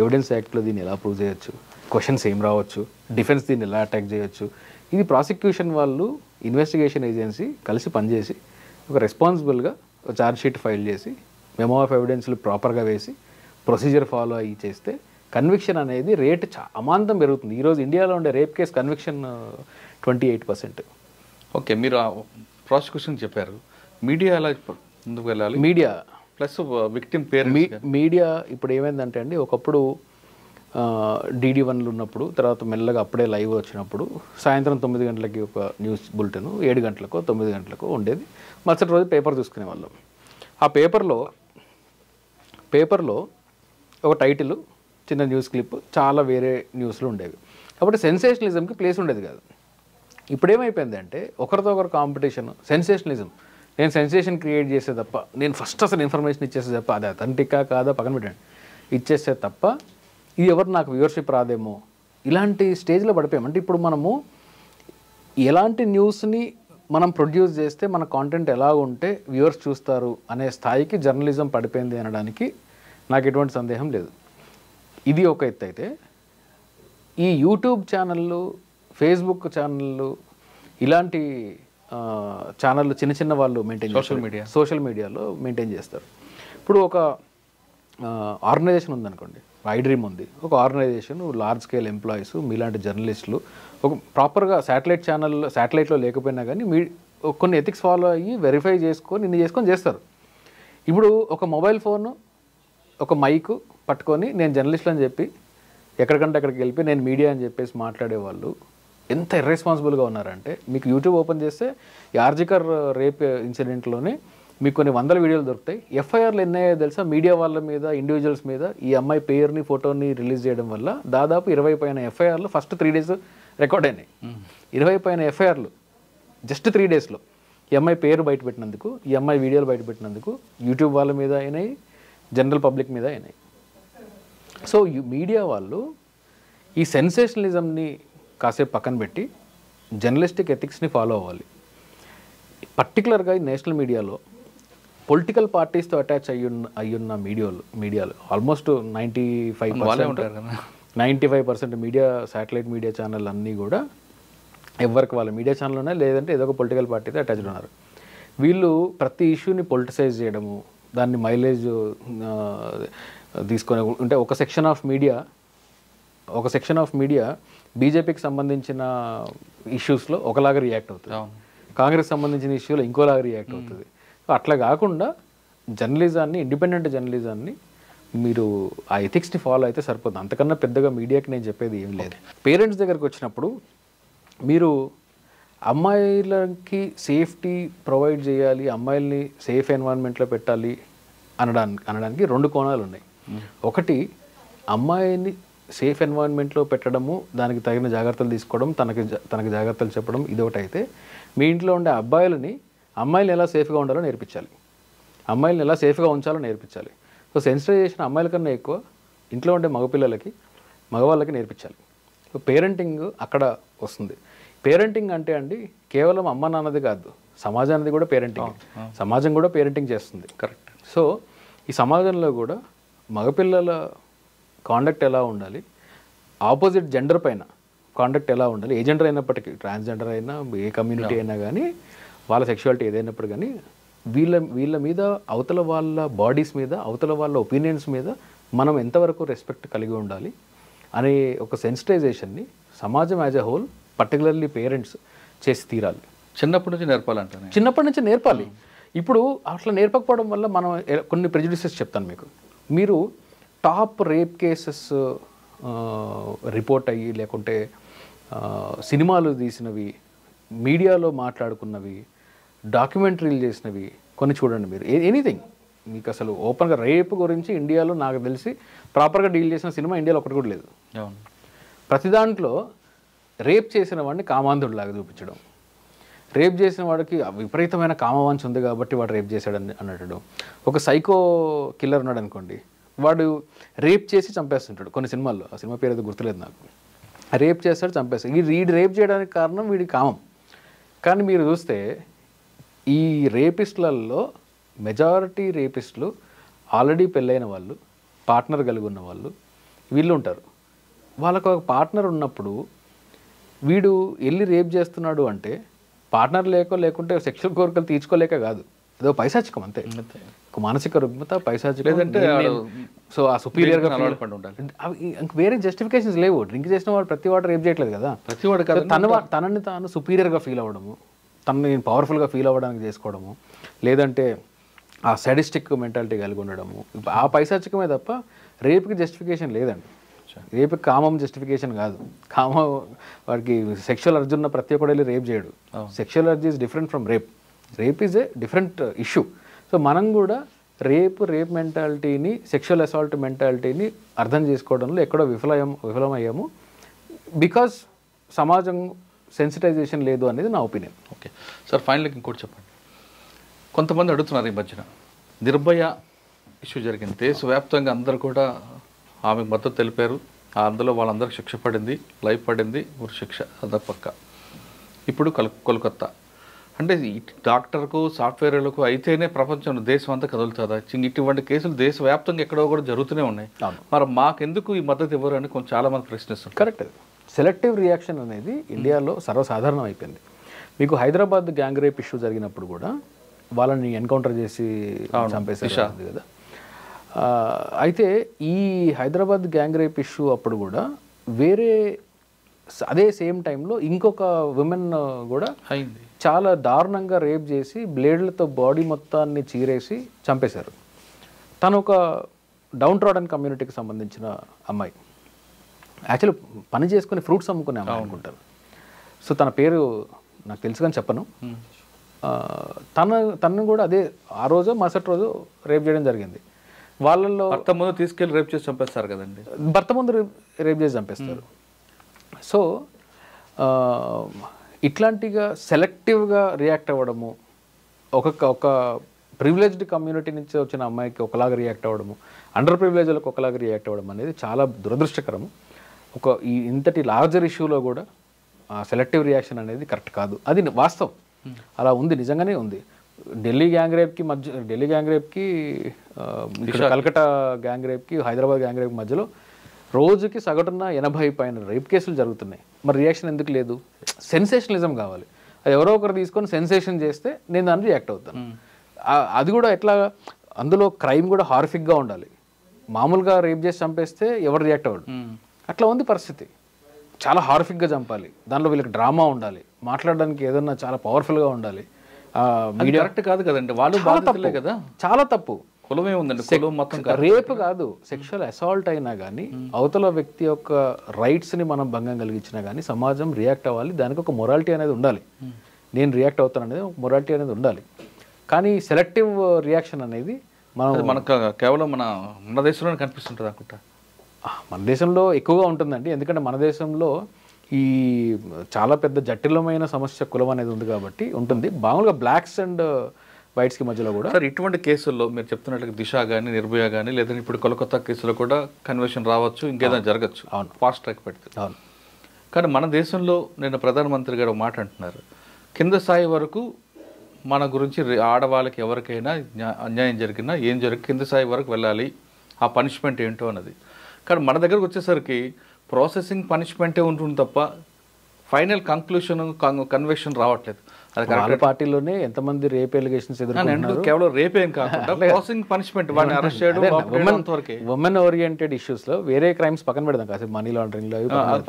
ఎవిడెన్స్ యాక్ట్లో దీన్ని ఎలా ప్రూవ్ చేయొచ్చు, క్వశ్చన్స్ ఏం రావచ్చు, డిఫెన్స్ దీన్ని ఎలా అటాక్ చేయొచ్చు, ఇది ప్రాసిక్యూషన్ వాళ్ళు ఇన్వెస్టిగేషన్ ఏజెన్సీ కలిసి పనిచేసి ఒక రెస్పాన్సిబుల్గా ఛార్జ్ షీట్ ఫైల్ చేసి మెమో ఆఫ్ ఎవిడెన్స్లు ప్రాపర్గా వేసి ప్రొసీజర్ ఫాలో అయ్యి చేస్తే కన్విక్షన్ అనేది రేట్ అమాంతం పెరుగుతుంది. ఈరోజు ఇండియాలో ఉండే రేప్ కేసు కన్విక్షన్ 28%. ఓకే, మీరు ప్రాసిక్యూషన్ చెప్పారు. మీడియా ఎలా ముందుకు వెళ్ళాలి? మీడియా ప్లస్ విక్టిమ్ పేరు. మీడియా ఇప్పుడు ఏమైందంటే అండి, ఒకప్పుడు DD1లు ఉన్నప్పుడు, తర్వాత మెల్లగా అప్పుడే లైవ్ వచ్చినప్పుడు సాయంత్రం 9 గంటలకి ఒక న్యూస్ బులెటిన్, 7 గంటలకో 9 గంటలకో ఉండేది. మరుసటి రోజు పేపర్ చూసుకునే వాళ్ళం. ఆ పేపర్లో ఒక టైటిల్, చిన్న న్యూస్ క్లిప్, చాలా వేరే న్యూస్లు ఉండేవి. కాబట్టి సెన్సేషనలిజంకి ప్లేస్ ఉండేది కాదు. ఇప్పుడు ఏమైపోయింది అంటే ఒకరితో ఒకరు కాంపిటీషన్, సెన్సేషనలిజం. నేను సెన్సేషన్ క్రియేట్ చేసే తప్ప, నేను ఫస్ట్ అసలు ఇన్ఫర్మేషన్ ఇచ్చేస్తే తప్ప, అది అథెంటికా కాదా పక్కన పెట్టండి, ఇచ్చేస్తే తప్ప ఇది ఎవరు నాకు వ్యూవర్షిప్ రాదేమో, ఇలాంటి స్టేజ్లో పడిపోయాం. అంటే ఇప్పుడు మనము ఎలాంటి న్యూస్ని మనం ప్రొడ్యూస్ చేస్తే మన కాంటెంట్ ఎలా ఉంటే వ్యూవర్స్ చూస్తారు అనే స్థాయికి జర్నలిజం పడిపోయింది అనడానికి నాకు ఎటువంటి సందేహం లేదు. ఇది ఒక ఎత్తు అయితే, ఈ యూట్యూబ్ ఛానళ్ళు, ఫేస్బుక్ ఛానళ్ళు, ఇలాంటి ఛానళ్ళు చిన్న చిన్న వాళ్ళు మెయింటైన్ చేస్తారు, సోషల్ మీడియాలో మెయింటైన్ చేస్తారు. ఇప్పుడు ఒక ఆర్గనైజేషన్ ఉందనుకోండి, ఐడ్రీమ్ ఉంది, ఒక ఆర్గనైజేషన్, లార్జ్ స్కేల్ ఎంప్లాయీస్, మీలాంటి జర్నలిస్టులు ఒక ప్రాపర్గా శాటిలైట్లో లేకపోయినా కానీ కొన్ని ఎథిక్స్ ఫాలో అయ్యి వెరిఫై చేసుకొని ఇన్ని చేసుకొని చేస్తారు. ఇప్పుడు ఒక మొబైల్ ఫోను, ఒక మైకు పట్టుకొని నేను జర్నలిస్ట్ అని చెప్పి ఎక్కడికంటే అక్కడికి వెళ్ళి నేను మీడియా అని చెప్పేసి మాట్లాడేవాళ్ళు ఎంత ఇర్రెస్పాన్సిబుల్గా ఉన్నారంటే, మీకు యూట్యూబ్ ఓపెన్ చేస్తే ఆర్జికర్ రేప్ ఇన్సిడెంట్లోనే మీకు కొన్ని 100 వీడియోలు దొరుకుతాయి. ఎఫ్ఐఆర్లు ఎన్నయ్యాయో తెలుసా? మీడియా వాళ్ళ మీద, ఇండివిజువల్స్ మీద ఈ అమ్మాయి పేరుని, ఫోటోని రిలీజ్ చేయడం వల్ల దాదాపు 20 పైన ఎఫ్ఐఆర్లు ఫస్ట్ 3 days రికార్డ్ అయినాయి. 20 పైన ఎఫ్ఐఆర్లు జస్ట్ 3 daysలో. ఈ అమ్మాయి పేరు బయటపెట్టినందుకు, ఈ అమ్మాయి వీడియోలు బయటపెట్టినందుకు యూట్యూబ్ వాళ్ళ మీద అయినాయి, జనరల్ పబ్లిక్ మీద అయినాయి. సో మీడియా వాళ్ళు ఈ సెన్సేషనలిజంని కాసేపు పక్కన పెట్టి జర్నలిస్టిక్ ఎథిక్స్ని ఫాలో అవ్వాలి. పర్టికులర్గా ఈ నేషనల్ మీడియాలో పొలిటికల్ పార్టీస్తో అటాచ్ అయ్యున్న మీడియాలు almost 95% media, satellite media channel అన్నీ కూడా ఎవరికి వాళ్ళ మీడియా ఛానల్ ఉన్నాయి, లేదంటే ఏదో ఒక పొలిటికల్ పార్టీతో అటాచ్డ్ ఉన్నారు. వీళ్ళు ప్రతి ఇష్యూని పొలిటిసైజ్ చేయడము, దాన్ని మైలేజ్ తీసుకొని ఉంటే ఒక సెక్షన్ ఆఫ్ మీడియా బీజేపీకి సంబంధించిన ఇష్యూస్లో ఒకలాగా రియాక్ట్ అవుతుంది, కాంగ్రెస్ సంబంధించిన ఇష్యూలో ఇంకోలాగా రియాక్ట్ అవుతుంది. అట్లా కాకుండా జర్నలిజాన్ని, ఇండిపెండెంట్ జర్నలిజాన్ని మీరు ఆ ఎథిక్స్ని ఫాలో అయితే సరిపోతుంది. అంతకన్నా పెద్దగా మీడియాకి నేను చెప్పేది ఏం లేదు. పేరెంట్స్ దగ్గరకు వచ్చినప్పుడు మీరు అమ్మాయిలకి సేఫ్టీ ప్రొవైడ్ చేయాలి, అమ్మాయిల్ని సేఫ్ ఎన్వైరన్మెంట్లో పెట్టాలి అనడానికి 2 కోణాలు ఉన్నాయి. ఒకటి, అమ్మాయిని సేఫ్ ఎన్వైరన్మెంట్లో పెట్టడము, దానికి తగిన జాగ్రత్తలు తీసుకోవడం, తనకి జాగ్రత్తలు చెప్పడం, ఇదొకటి అయితే, మీ ఇంట్లో ఉండే అమ్మాయిల్ని ఎలా సేఫ్గా ఉండాలో నేర్పించాలి, అమ్మాయిల్ని ఎలా సేఫ్గా ఉంచాలో నేర్పించాలి. సో సెన్సిటైజేషన్ అమ్మాయిల కన్నా ఎక్కువ ఇంట్లో ఉండే మగవాళ్ళకి నేర్పించాలి. సో పేరెంటింగ్ అక్కడ వస్తుంది. పేరెంటింగ్ అంటే అండి కేవలం అమ్మ నాన్నది కాదు, సమాజానికి కూడా పేరెంటింగ్, సమాజం కూడా పేరెంటింగ్ చేస్తుంది. కరెక్ట్. సో ఈ సమాజంలో కూడా మగపిల్లల కాండక్ట్ ఎలా ఉండాలి, ఆపోజిట్ జెండర్ పైన కాండక్ట్ ఎలా ఉండాలి, ఏ జెండర్ అయినప్పటికీ, ట్రాన్స్జెండర్ అయినా, ఏ కమ్యూనిటీ అయినా కానీ, వాళ్ళ సెక్షువాలిటీ ఏదైనప్పుడు కానీ, వీళ్ళ మీద, అవతల వాళ్ళ బాడీస్ మీద, అవతల వాళ్ళ ఒపీనియన్స్ మీద మనం ఎంతవరకు రెస్పెక్ట్ కలిగి ఉండాలి అనే ఒక సెన్సిటైజేషన్ని సమాజం as a whole, particularly parents చేసి తీరాలి. చిన్నప్పటి నుంచి నేర్పాలంటే, చిన్నప్పటి నుంచి నేర్పాలి. ఇప్పుడు అట్లా నేర్పకపోవడం వల్ల మనం కొన్ని ప్రెజుడిసెస్ చెప్తాను మీకు. మీరు టాప్ రేప్ కేసెస్ రిపోర్ట్ అయ్యి, లేకుంటే సినిమాలు తీసినవి, మీడియాలో మాట్లాడుకున్నవి, డాక్యుమెంటరీలు చేసినవి కొన్ని చూడండి మీరు. ఎనీథింగ్ మీకు అసలు ఓపెన్గా రేప్ గురించి ఇండియాలో నాకు తెలిసి ప్రాపర్గా డీల్ చేసిన సినిమా ఇండియాలో ఒకటి కూడా లేదు. ప్రతి దాంట్లో రేప్ చేసిన వాడిని కామాంధుడిలాగా చూపించడం, రేప్ చేసిన వాడికి విపరీతమైన కామవాంఛ ఉంది కాబట్టి వాడు రేప్ చేశాడని అన్నట్టు. ఒక సైకో కిల్లర్ ఉన్నాడు అనుకోండి, వాడు రేప్ చేసి చంపేస్తుంటాడు కొన్ని సినిమాల్లో, ఆ సినిమా పేరు అయితే గుర్తులేదు నాకు. రేప్ చేస్తాడు, చంపేస్తాడు. వీడు రేప్ చేయడానికి కారణం వీడి కామం. కానీ మీరు చూస్తే ఈ రేపిస్టులలో మెజారిటీ రేపిస్టులు ఆల్రెడీ పెళ్ళైన వాళ్ళు, పార్ట్నర్ కలిగి ఉన్న వాళ్ళు వీళ్ళు ఉంటారు. వాళ్ళకు ఒక పార్ట్నర్ ఉన్నప్పుడు వీడు వెళ్ళి రేప్ చేస్తున్నాడు అంటే పార్ట్నర్ లేకుంటే సెక్షువల్ కోరికలు తీర్చుకోలేక కాదు, ఏదో పైశాచికం అంతే. మానసిక రుగ్మత, పైశాచికం. సో ఆ సుపీరియర్గా వేరే జస్టిఫికేషన్స్ లేవు. డ్రింక్ చేసిన వాడు ప్రతి వాడు రేప్ చేయట్లేదు కదా, ప్రతి వాడు తనని తాను సుపీరియర్గా ఫీల్ అవ్వడము, తనని నేను పవర్ఫుల్గా ఫీల్ అవ్వడానికి చేసుకోవడము, లేదంటే ఆ సాడిస్టిక్ మెంటాలిటీ కలిగి ఉండడము, ఆ పైశాచికమే తప్ప రేపుకి జస్టిఫికేషన్ లేదండి. రేపుకి కామం జస్టిఫికేషన్ కాదు. కామం వాడికి సెక్షువల్ అర్జీ ఉన్న ప్రతి ఒక్కడు వెళ్ళి రేప్ చేయడు. సెక్షువల్ అర్జీ is different from rape. Rape is a different issue. So మనం కూడా రేప్ మెంటాలిటీని, సెక్షువల్ అసాల్ట్ మెంటాలిటీని అర్థం చేసుకోవడంలో ఎక్కడో విఫలమయ్యాము. బికాజ్ సమాజం సెన్సిటైజేషన్ లేదు అనేది నా ఒపీనియన్. ఓకే సార్, ఫైనల్గా ఇంకోటి చెప్పండి. కొంతమంది అడుగుతున్నారు, ఈ మధ్యన నిర్భయ ఇష్యూ జరిగింది, దేశవ్యాప్తంగా అందరూ కూడా ఆమెకు మద్దతు తెలిపారు. అందులో వాళ్ళందరికీ శిక్ష పడింది, లైఫ్ పడింది, ఉరి శిక్ష అదపక్క. ఇప్పుడు కోల్కత్తా అంటే డాక్టర్కు, సాఫ్ట్వేర్లకు అయితేనే ప్రపంచంలో దేశం అంతా కదులుతుందా? ఇటువంటి కేసులు దేశవ్యాప్తంగా ఎక్కడో కూడా జరుగుతూనే ఉన్నాయి. మరి మాకెందుకు ఈ మద్దతు ఇవ్వరు అని చాలామంది ప్రశ్నిస్తున్నారు. కరెక్ట్. సెలెక్టివ్ రియాక్షన్ అనేది ఇండియాలో సర్వసాధారణం అయిపోయింది. మీకు హైదరాబాద్ గ్యాంగ్ రేప్ ఇష్యూ జరిగినప్పుడు కూడా వాళ్ళని ఎన్కౌంటర్ చేసి చంపేశారు కదా. అయితే ఈ హైదరాబాద్ గ్యాంగ్ రేప్ ఇష్యూ అప్పుడు కూడా వేరే అదే సేమ్ టైంలో ఇంకొక విమెన్ కూడా చాలా దారుణంగా రేప్ చేసి బ్లేడ్లతో బాడీ మొత్తాన్ని చీరేసి చంపేశారు. తను ఒక డౌన్ ట్రాడన్ కమ్యూనిటీకి సంబంధించిన అమ్మాయి, యాక్చువల్లీ పని చేసుకుని ఫ్రూట్స్ అమ్ముకునే అమ్మాయి అనుకుంటారు. సో తన పేరు నాకు తెలుసు కానీ చెప్పను. తను కూడా అదే ఆ రోజు మరుసటి రోజు రేప్ చేయడం జరిగింది. వాళ్ళల్లో భర్త ముందు తీసుకెళ్ళి రేప్ చేసి చంపేస్తారు కదండి. భర్త ముందు రేప్ చేసి చంపేస్తారు. సో ఇట్లాంటిగా సెలెక్టివ్గా రియాక్ట్ అవ్వడము, ఒక ప్రివిలేజ్డ్ కమ్యూనిటీ నుంచి వచ్చిన అమ్మాయికి ఒకలాగా రియాక్ట్ అవ్వడము, అండర్ ప్రివిలేజ్లకు ఒకలాగా రియాక్ట్ అవ్వడం అనేది చాలా దురదృష్టకరము. ఇంతటి లార్జర్ ఇష్యూలో కూడా సెలెక్టివ్ రియాక్షన్ అనేది కరెక్ట్ కాదు. అది వాస్తవం, అలా ఉంది, నిజంగానే ఉంది. ఢిల్లీ గ్యాంగ్ రేప్కి కల్కటా గ్యాంగ్ రేప్కి, హైదరాబాద్ గ్యాంగ్ రేప్ మధ్యలో రోజుకి సగటున 80 పైన రేప్ కేసులు జరుగుతున్నాయి. మరి రియాక్షన్ ఎందుకు లేదు? సెన్సేషనలిజం కావాలి. అది ఎవరో ఒకరు తీసుకొని సెన్సేషన్ చేస్తే నేను దాన్ని రియాక్ట్ అవుతాను. అది కూడా ఎట్లా, అందులో క్రైమ్ కూడా హారిఫిక్గా ఉండాలి. మామూలుగా రేప్ చేసి చంపేస్తే ఎవరు రియాక్ట్ అవ్వడు. అట్లా ఉంది పరిస్థితి. చాలా హార్ఫిక్గా చంపాలి, దాంట్లో వీళ్ళకి డ్రామా ఉండాలి, మాట్లాడడానికి ఏదన్నా చాలా పవర్ఫుల్గా ఉండాలి. మీడియా కరెక్ట్ కాదు కదండి, వాళ్ళు బాధితులే కదా. చాలా తప్పు. కులమే ఉందండి, కులం మొత్తం రేపు కాదు, సెక్షువల్ అసాల్ట్ అయినా కానీ అవతల వ్యక్తి యొక్క రైట్స్ని మనం భంగం కలిగించినా కానీ సమాజం రియాక్ట్ అవ్వాలి. దానికి ఒక మొరాలిటీ అనేది ఉండాలి. నేను రియాక్ట్ అవుతాను అనేది ఒక మొరాలిటీ అనేది ఉండాలి. కానీ సెలెక్టివ్ రియాక్షన్ అనేది మనకు కేవలం మన దేశంలోనే కనిపిస్తుంటుంది అనుకుంటా. మన దేశంలో ఎక్కువగా ఉంటుందండి. ఎందుకంటే మన దేశంలో ఈ చాలా పెద్ద జటిలమైన సమస్య కులం అనేది ఉంది కాబట్టి ఉంటుంది. మామూలుగా బ్లాక్స్ అండ్ వైట్స్కి మధ్యలో కూడా. సార్ ఇటువంటి కేసుల్లో మీరు చెప్తున్నట్లుగా దిశ కానీ, నిర్భయ కానీ, లేదంటే ఇప్పుడు కోల్కతా కేసులో కూడా కన్వర్షన్ రావచ్చు, ఇంకేదైనా జరగచ్చు. అవును, ఫాస్ట్ ట్రాక్ పెడితే. అవును. కానీ మన దేశంలో నిన్న ప్రధానమంత్రి గారు మాట అంటున్నారు, కింద స్థాయి వరకు మన గురించి ఆడవాళ్ళకి ఎవరికైనా అన్యాయం జరిగినా ఏం కింద స్థాయి వరకు వెళ్ళాలి, ఆ పనిష్మెంట్ ఏంటో అన్నది. కానీ మన దగ్గరకు వచ్చేసరికి ప్రాసెసింగ్ పనిష్మెంటే ఉంటుంది తప్ప ఫైనల్ కంక్లూషన్ కన్విక్షన్ రావట్లేదు. వాళ్ళ పార్టీలోనే ఎంతమంది రేప్ ఎలిగేషన్స్ ఎదుర్కొంటున్నారు. కేవలం రేప్ ఏం కాకుండా ప్రాసెసింగ్ పనిష్మెంట్, వాడిని అరెస్ట్ చేయడం. ఉమెన్ ఓరియంటెడ్ ఇష్యూస్ లో వేరే క్రైమ్స్ పక్కన పెడతాం కాసేపు, మనీ లాండరింగ్ లో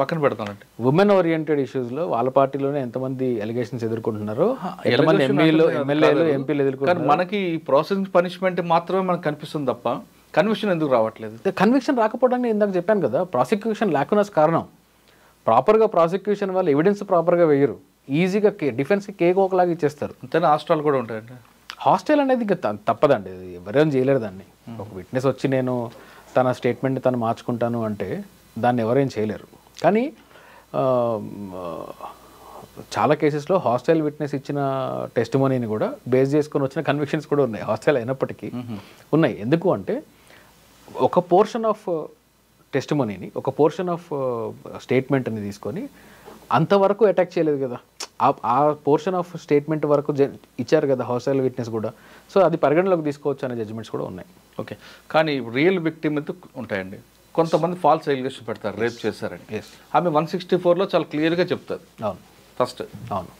పక్కన పెడతానంటే ఉమెన్ ఓరియంటెడ్ ఇష్యూస్ లో వాళ్ళ పార్టీలోనే ఎంతమంది ఎలిగేషన్స్ ఎదుర్కొంటున్నారు, ఎంతమంది ఎమ్మెల్యేలు ఎంపీలు ఎదుర్కొంటున్నారు. మనకి ప్రాసెసింగ్ పనిష్మెంట్ మాత్రమే మనకు కనిపిస్తుంది తప్ప కన్విక్షన్ ఎందుకు రావట్లేదు? కన్విక్షన్ రాకపోవడానికి ఇందాక చెప్పాను కదా, ప్రాసిక్యూషన్ లేకున్నస్ కారణం. ప్రాపర్గా ప్రాసిక్యూషన్ వాళ్ళు ఎవిడెన్స్ ప్రాపర్గా వేయరు, ఈజీగా డిఫెన్స్కి కేక్ ఒకలాగా ఇచ్చేస్తారు. అంతేనా? హాస్టల్ కూడా ఉంటాయండి. హాస్టల్ అనేది ఇంకా తప్పదండి, ఎవరేం చేయలేరు దాన్ని. ఒక విట్నెస్ వచ్చి నేను తన స్టేట్మెంట్ని తను మార్చుకుంటాను అంటే దాన్ని ఎవరేం చేయలేరు. కానీ చాలా కేసెస్లో హాస్టల్ విట్నెస్ ఇచ్చిన టెస్టిమోనీని కూడా బేస్ చేసుకొని వచ్చిన కన్విక్షన్స్ కూడా ఉన్నాయి, హాస్టల్ అయినప్పటికీ ఉన్నాయి. ఎందుకు అంటే ఒక పోర్షన్ ఆఫ్ టెస్టిమోనీని, ఒక పోర్షన్ ఆఫ్ స్టేట్మెంట్ని తీసుకొని అంతవరకు అటాక్ చేయలేదు కదా, ఆ పోర్షన్ ఆఫ్ స్టేట్మెంట్ వరకు ఇచ్చారు కదా హాస్టల్ విట్నెస్ కూడా. సో అది పరిగణలోకి తీసుకోవచ్చు అనే జడ్జిమెంట్స్ కూడా ఉన్నాయి. ఓకే, కానీ రియల్ విక్టిమ్ అయితే ఉంటాయండి. కొంతమంది ఫాల్స్ ఎలిగేషన్ పెడతారు, రేప్ చేశారని. ఆమె 164లో చాలా క్లియర్గా చెప్తారు. అవును, ఫస్ట్ అవును,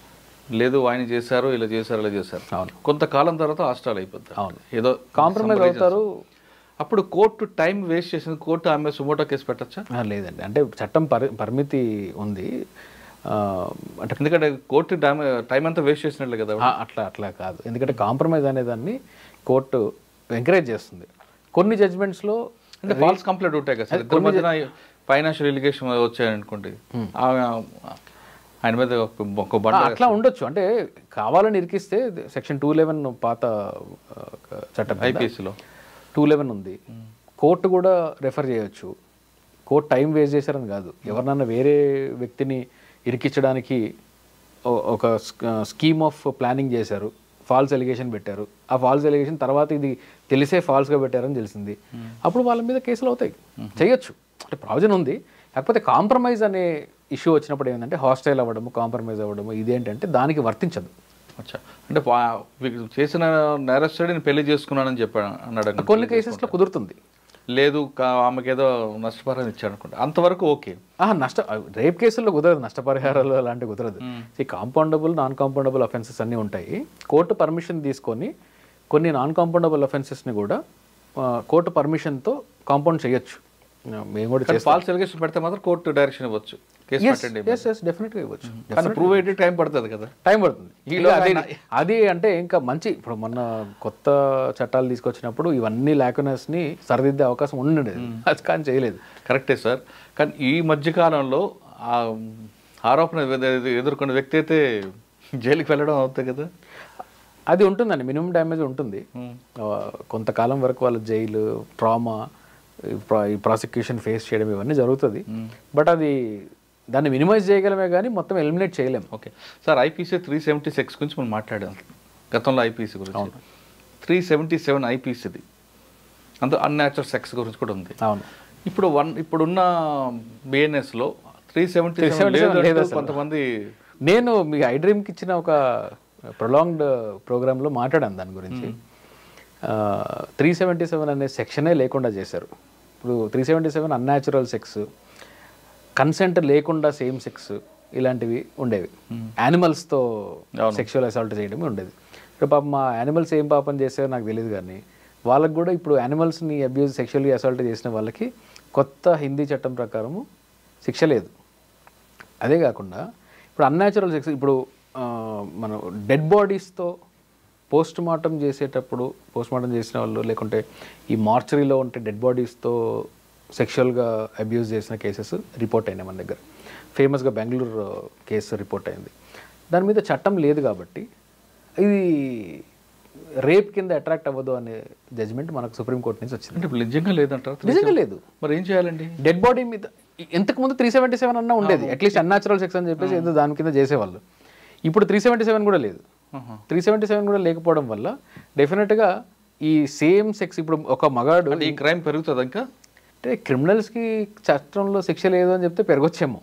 లేదు ఆయన చేశారు, ఇలా చేశారు, ఇలా చేశారు. అవును, కొంతకాలం తర్వాత హాస్టల్ అయిపోతుంది. అవును, ఏదో కాంప్రమైజ్ అవుతారు. అప్పుడు కోర్టు టైం వేస్ట్ చేసింది, కోర్టు ఆమె సుమోటో కేసు పెట్టచ్చా? లేదండి, అంటే చట్టం పరిమితి ఉంది. అంటే ఎందుకంటే కోర్టు టైం అంతా వేస్ట్ చేసినట్లే కదా. అట్లా కాదు, ఎందుకంటే కాంప్రమైజ్ అనేదాన్ని కోర్టు ఎంకరేజ్ చేస్తుంది. కొన్ని జడ్జ్మెంట్స్లో అంటే ఫాల్స్ కంప్లైంట్ ఉంటాయి కదా సార్, ఇద్దరి మధ్యన ఫైనాన్షియల్ ఎలిగేషన్ వచ్చాయనుకోండి, ఆయన మీద ఒక బండ అట్లా ఉండొచ్చు. అంటే కావాలని ఇరికిస్తే సెక్షన్ 211 పాత చట్టం ఐపీసీలో 211 ఉంది, కోర్టు కూడా రెఫర్ చేయొచ్చు. కోర్టు టైం వేస్ట్ చేశారని కాదు, ఎవరినన్నా వేరే వ్యక్తిని ఇరికించడానికి ఒక స్కీమ్ ఆఫ్ ప్లానింగ్ చేశారు, ఫాల్స్ ఎలిగేషన్ పెట్టారు. ఆ ఫాల్స్ ఎలిగేషన్ తర్వాత ఇది తెలిసే ఫాల్స్గా పెట్టారని తెలిసింది, అప్పుడు వాళ్ళ మీద కేసులు అవుతాయి, చేయొచ్చు. అంటే ప్రావిజన్ ఉంది. కాకపోతే కాంప్రమైజ్ అనే ఇష్యూ వచ్చినప్పుడు ఏంటంటే హాస్టైల్ అవ్వడము, కాంప్రమైజ్ అవ్వడము, ఇదేంటంటే దానికి వర్తించదు. అచ్చా, అంటే చేసిన నేరస్తుడిని పెళ్లి చేసుకున్నానని చెప్పాడు అన్నాడు. కొన్ని కేసెస్లో కుదురుతుంది. లేదు ఆమెకి ఏదో నష్టపరిహారం ఇచ్చాడు అనుకుంటా, అంతవరకు ఓకే. రేప్ కేసుల్లో కుదరదు, నష్టపరిహారాలు అలాంటివి కుదరదు. ఈ కాంపౌండబుల్, నాన్ కాంపౌండబుల్ అఫెన్సెస్ అన్నీ ఉంటాయి. కోర్టు పర్మిషన్ తీసుకొని కొన్ని నాన్ కాంపౌండబుల్ అఫెన్సెస్ని కూడా కోర్టు పర్మిషన్తో కాంపౌండ్ చేయొచ్చు. మేము కూడా ఫాల్స్ ఎలిగేషన్ పెడితే మాత్రం కోర్టు డైరెక్షన్ ఇవ్వచ్చు, కేసు పెట్టండి. డెఫినెట్గా ఇవ్వచ్చు. కానీ ప్రూవ్ అయ్యే టైం పడుతుంది కదా, టైం పడుతుంది. అది అంటే ఇంకా మంచి, ఇప్పుడు మొన్న కొత్త చట్టాలు తీసుకొచ్చినప్పుడు ఇవన్నీ ల్యాకునెస్ని సరిదిద్దే అవకాశం ఉండేది, అది కానీ చేయలేదు. కరెక్టే సార్. కానీ ఈ మధ్యకాలంలో ఆరోపణ ఎదుర్కొన్న వ్యక్తి అయితే జైలుకి వెళ్ళడం అవుతాయి కదా, అది ఉంటుందండి. మినిమం డ్యామేజ్ ఉంటుంది. కొంతకాలం వరకు వాళ్ళ జైలు, ట్రామా, ఈ ప్రాసిక్యూషన్ ఫేస్ చేయడం ఇవన్నీ జరుగుతుంది. బట్ అది దాన్ని మినిమైజ్ చేయగలమే కానీ మొత్తం ఎలిమినేట్ చేయలేము. ఓకే సార్, ఐపీసీ 376 గురించి మనం మాట్లాడాం గతంలో. ఐపీసీ గురించి 377 ఐపీసీది అంత అన్యాచురల్ సెక్స్ గురించి కూడా ఉంది. అవును, ఇప్పుడున్న బిఎన్ఎస్లో 377 కొంతమంది. నేను మీ ఐడ్రీమ్కి ఇచ్చిన ఒక ప్రొలాంగ్డ్ ప్రోగ్రాంలో మాట్లాడాను దాని గురించి. 377 అనే సెక్షనే లేకుండా చేశారు. ఇప్పుడు 377 అన్యాచురల్ సెక్స్, కన్సెంట్ లేకుండా సేమ్ సెక్స్ ఇలాంటివి ఉండేవి. యానిమల్స్తో సెక్షువల్ అసాల్ట్ చేయడమే ఉండేది. ఇప్పుడు పాపం మా యానిమల్స్ ఏం పాపం చేసారో నాకు తెలియదు, కానీ వాళ్ళకి కూడా ఇప్పుడు యానిమల్స్ని అబ్యూజ్, సెక్షువల్లీ అసాల్ట్ చేసిన వాళ్ళకి కొత్త హిందీ చట్టం ప్రకారము శిక్ష లేదు. అదే కాకుండా ఇప్పుడు అన్యాచురల్ సెక్స్, ఇప్పుడు మనం డెడ్ బాడీస్తో పోస్ట్ మార్టం చేసేటప్పుడు, పోస్ట్ మార్టం చేసిన వాళ్ళు లేకుంటే ఈ మార్చరీలో ఉంటే డెడ్ బాడీస్తో సెక్షువల్గా అబ్యూజ్ చేసిన కేసెస్ రిపోర్ట్ అయినాయి మన దగ్గర. ఫేమస్గా బెంగళూరు కేసు రిపోర్ట్ అయింది. దాని మీద చట్టం లేదు కాబట్టి ఇది రేప్ కింద అట్రాక్ట్ అవ్వదు అనే జడ్జ్మెంట్ మనకు సుప్రీంకోర్టు నుంచి వచ్చింది. అంటే ఇప్పుడు నిజంగా లేదంటారు? నిజంగా లేదు. మరి ఏం చేయాలండి? డెడ్ బాడీ మీద ఇంతకుముందు 377 అన్నా ఉండేది, అట్లీస్ట్ అన్యాచురల్ సెక్స్ అని చెప్పేసి ఏదో దాని కింద చేసేవాళ్ళు. ఇప్పుడు 377 కూడా లేదు. 377 కూడా లేకపోవడం వల్ల డెఫినెట్గా ఈ సేమ్ సెక్స్, ఇప్పుడు ఒక మగాడు, ఈ క్రైమ్ పెరుగుతుంది ఇంకా. అంటే క్రిమినల్స్కి చట్టంలో శిక్ష లేదు అని చెప్తే పెరగొచ్చేమో.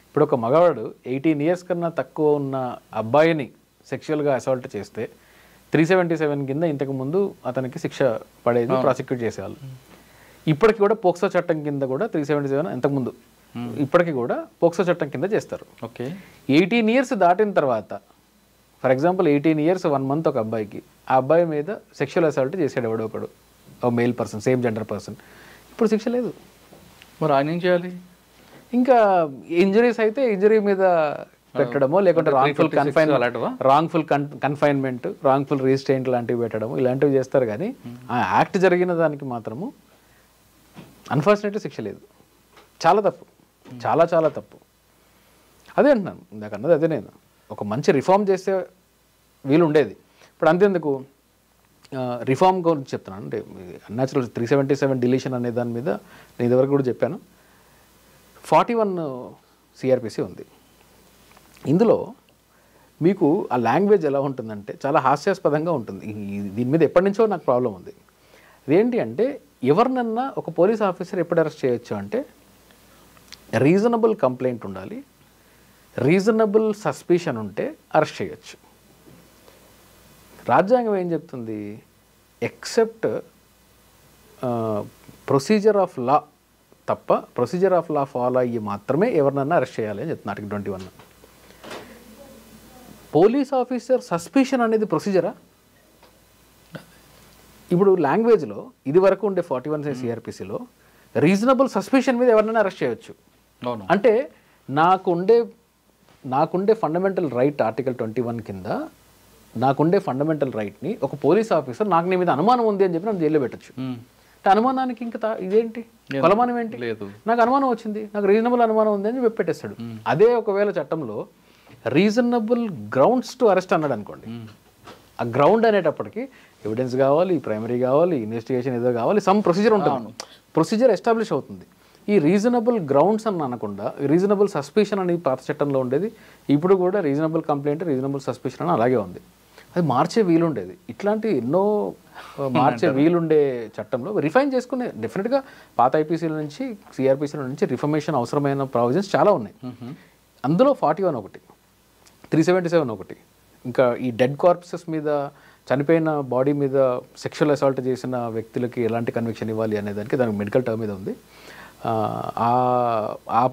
ఇప్పుడు ఒక మగవాడు 18 ఇయర్స్ కన్నా తక్కువ ఉన్న అబ్బాయిని సెక్షువల్గా అసాల్ట్ చేస్తే 377 కింద ఇంతకుముందు అతనికి శిక్ష పడేది, ప్రాసిక్యూట్ చేసేవాళ్ళు. ఇప్పటికి కూడా పోక్సో చట్టం కింద కూడా 377 ఇంతకుముందు ఇప్పటికి కూడా పోక్సో చట్టం కింద చేస్తారు. ఓకే. 18 ఇయర్స్ దాటిన తర్వాత, ఫర్ ఎగ్జాంపుల్ 18 ఇయర్స్ 1 మంత్ ఒక అబ్బాయికి, ఆ అబ్బాయి మీద సెక్షువల్ అసాల్ట్ చేసాడు ఎవడో ఒకడు, ఒక male person, same gender person, ఇప్పుడు శిక్ష లేదు. మరి ఆయన ఏం చేయాలి? ఇంకా ఇంజరీస్ అయితే ఇంజరీ మీద పెట్టడమో, లేకుంటే రాంగ్ఫుల్ కన్ఫైన్మెంట్, రాంగ్ఫుల్ రిజిస్ట్రెయింట్ లాంటివి పెట్టడము, ఇలాంటివి చేస్తారు. కానీ ఆ యాక్ట్ జరిగిన దానికి మాత్రము అన్ఫార్చునేట్లీ శిక్ష లేదు. చాలా తప్పు, చాలా చాలా తప్పు. అదే అంటున్నాను, ఇందాక అన్నది అదే. నేను ఒక మంచి రిఫార్మ్ చేస్తే వీలు ఉండేది. ఇప్పుడు అంతేందుకు రిఫార్మ్ గురించి చెప్తున్నాను. అంటే అన్యాచురల్ 377 డిలీషన్ అనే దాని మీద నేను ఇదివరకు కూడా చెప్పాను. 41 సిఆర్పిసి ఉంది. ఇందులో మీకు ఆ లాంగ్వేజ్ ఎలా ఉంటుందంటే చాలా హాస్యాస్పదంగా ఉంటుంది. దీని మీద ఎప్పటి నుంచో నాకు ప్రాబ్లం ఉంది. అదేంటి అంటే, ఎవరినన్నా ఒక పోలీస్ ఆఫీసర్ ఎప్పుడు అరెస్ట్ చేయొచ్చు అంటే, రీజనబుల్ కంప్లైంట్ ఉండాలి, రీజనబుల్ సస్పిషన్ ఉంటే అరెస్ట్ చేయొచ్చు. రాజ్యాంగం ఏం చెప్తుంది? ఎక్సెప్ట్ ప్రొసీజర్ ఆఫ్ లా తప్ప, ప్రొసీజర్ ఆఫ్ లా ఫాలో అయ్యి మాత్రమే ఎవరినన్నా అరెస్ట్ చేయాలి అని చెప్తుంది ఆర్టికల్ 21. పోలీస్ ఆఫీసర్ సస్పిషన్ అనేది ప్రొసీజరా? ఇప్పుడు లాంగ్వేజ్లో ఇది వరకు ఉండే 41 సిఆర్పిసిలో రీజనబుల్ సస్పిషన్ మీద ఎవరినైనా అరెస్ట్ చేయొచ్చు. అంటే నాకుండే ఫండమెంటల్ రైట్ ఆర్టికల్ 21 కింద నాకుండే ఫండమెంటల్ రైట్ని ఒక పోలీస్ ఆఫీసర్ నాకు నీ మీద అనుమానం ఉంది అని చెప్పి నన్ను జైల్లో పెట్టచ్చు. అంటే అనుమానానికి ఇంకా ఇదేంటి కొలమానం ఏంటి? నాకు అనుమానం వచ్చింది, నాకు రీజనబుల్ అనుమానం ఉంది అని చెప్పి పెట్టేస్తాడు. అదే ఒకవేళ చట్టంలో రీజనబుల్ గ్రౌండ్స్ టు అరెస్ట్ అన్నాడు అనుకోండి, ఆ గ్రౌండ్ అనేటప్పటికి ఎవిడెన్స్ కావాలి, ప్రైమరీ కావాలి, ఇన్వెస్టిగేషన్ ఏదో కావాలి, సమ్ ప్రొసీజర్ ఉంటుంది, ప్రొసీజర్ ఎస్టాబ్లిష్ అవుతుంది. ఈ రీజనబుల్ గ్రౌండ్స్ అని అనకుండా రీజనబుల్ సస్పిషన్ అని పాత చట్టంలో ఉండేది, ఇప్పుడు కూడా రీజనబుల్ కంప్లైంట్, రీజనబుల్ సస్పిషన్ అని అలాగే ఉంది. అది మార్చే వీలుండేది. ఇట్లాంటి ఎన్నో మార్చే వీలుండే చట్టంలో రిఫైన్ చేసుకునే డెఫినెట్గా పాత ఐపీసీల నుంచి, సిఆర్పిసీల నుంచి రిఫర్మేషన్ అవసరమైన ప్రావిజన్స్ చాలా ఉన్నాయి. అందులో 41 ఒకటి, 377 ఒకటి, ఇంకా ఈ డెడ్ కార్ప్సెస్ మీద, చనిపోయిన బాడీ మీద సెక్షువల్ అసాల్ట్ చేసిన వ్యక్తులకి ఎలాంటి కన్విక్షన్ ఇవ్వాలి అనే దానికి దానికి మెడికల్ టర్మ్ మీద ఉంది.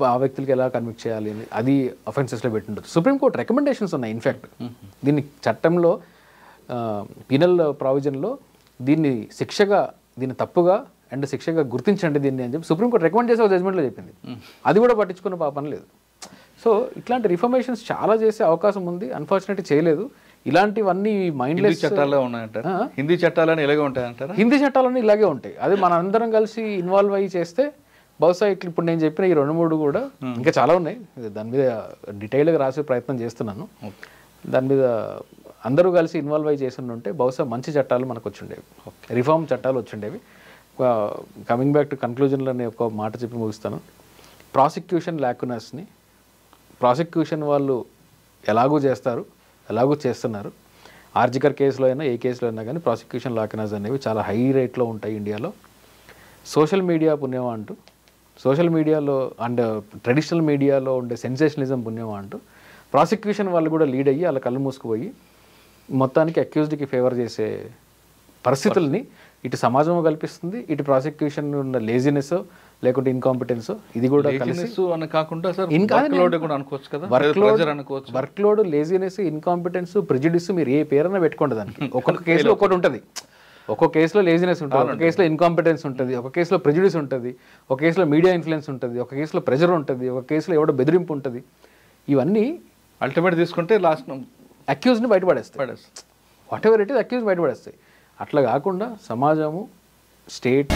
ఆ వ్యక్తులకి ఎలా కన్విక్ట్ చేయాలి అని అది అఫెన్సెస్లో పెట్టిండదు. సుప్రీంకోర్టు రికమెండేషన్స్ ఉన్నాయి. ఇన్ఫ్యాక్ట్ దీన్ని చట్టంలో పీనల్ ప్రావిజన్లో దీన్ని తప్పుగా అండ్ శిక్షగా గుర్తించండి దీన్ని అని చెప్పి సుప్రీంకోర్టు రికమెండ్ చేసే జడ్జ్మెంట్లో చెప్పింది. అది కూడా పట్టించుకున్న పాపం లేదు. సో ఇట్లాంటి రిఫర్మేషన్స్ చాలా చేసే అవకాశం ఉంది. అన్ఫార్చునేట్లీ చేయలేదు. ఇలాంటివన్నీ మైండ్లెస్ చట్టాల్లో ఉన్నాయంటారా? హిందీ చట్టాలని ఇలాగే ఉంటాయంటారా? హిందీ చట్టాలన్నీ ఇలాగే ఉంటాయి. అది మన అందరం కలిసి ఇన్వాల్వ్ అయ్యి చేస్తే బహుశా ఇప్పుడు నేను చెప్పిన ఈ 2-3 కూడా ఇంకా చాలా ఉన్నాయి. దాని మీద డీటెయిల్గా రాసే ప్రయత్నం చేస్తున్నాను. దాని మీద అందరూ కలిసి ఇన్వాల్వ్ అయ్యి చేస్తుంటే బహుశా మంచి చట్టాలు మనకు వచ్చిండేవి, రిఫార్మ్ చట్టాలు వచ్చిండేవి. కమింగ్ బ్యాక్ టు కన్క్లూజన్లో నేను ఒక మాట చెప్పి ముగిస్తాను. ప్రాసిక్యూషన్ లాకునస్ని ప్రాసిక్యూషన్ వాళ్ళు ఎలాగూ చేస్తున్నారు. ఆర్జికర్ కేసులో అయినా ఏ కేసులో అయినా కానీ ప్రాసిక్యూషన్ లాకునస్ అనేవి చాలా హై రేట్లో ఉంటాయి ఇండియాలో. సోషల్ మీడియా పుణ్యమా అంటూ, సోషల్ మీడియాలో అండ్ ట్రెడిషనల్ మీడియాలో ఉండే సెన్సేషనలిజం పుణ్యమా అంటూ ప్రాసిక్యూషన్ వాళ్ళు కూడా లీడ్ అయ్యి వాళ్ళ కళ్ళు మూసుకుపోయి మొత్తానికి అక్యూజ్డ్కి ఫేవర్ చేసే పరిస్థితుల్ని ఇటు సమాజం కల్పిస్తుంది, ఇటు ప్రాసిక్యూషన్ ఉన్న లేజినెస్ లేకుంటే ఇన్కాంపిటెన్స్ ఇది కూడా work load, laziness, incompetence, prejudice మీరు ఏ పేరైనా పెట్టుకోండి దానికి. ఒక్కొక్క కేసులో ఒక్కటి ఉంటుంది. ఒక్కొక్క కేసులో లేజినెస్ ఉంటుంది, ఒక కేసులో ఇన్కాంపిటెన్స్ ఉంటుంది, ఒక కేసులో ప్రెజుడిస్ ఉంటుంది, ఒక కేసులో మీడియా ఇన్ఫ్లుయెన్స్ ఉంటుంది, ఒక కేసులో ప్రెజర్ ఉంటుంది, ఒక కేసులో ఎవడో బెదిరింపు ఉంటుంది. ఇవన్నీ అల్టిమేట్ తీసుకుంటే లాస్ట్ అక్యూజ్ని బయటపడేస్తాయి, whatever it is accuse బయటపడేస్తాయి. అట్లా కాకుండా సమాజము, స్టేట్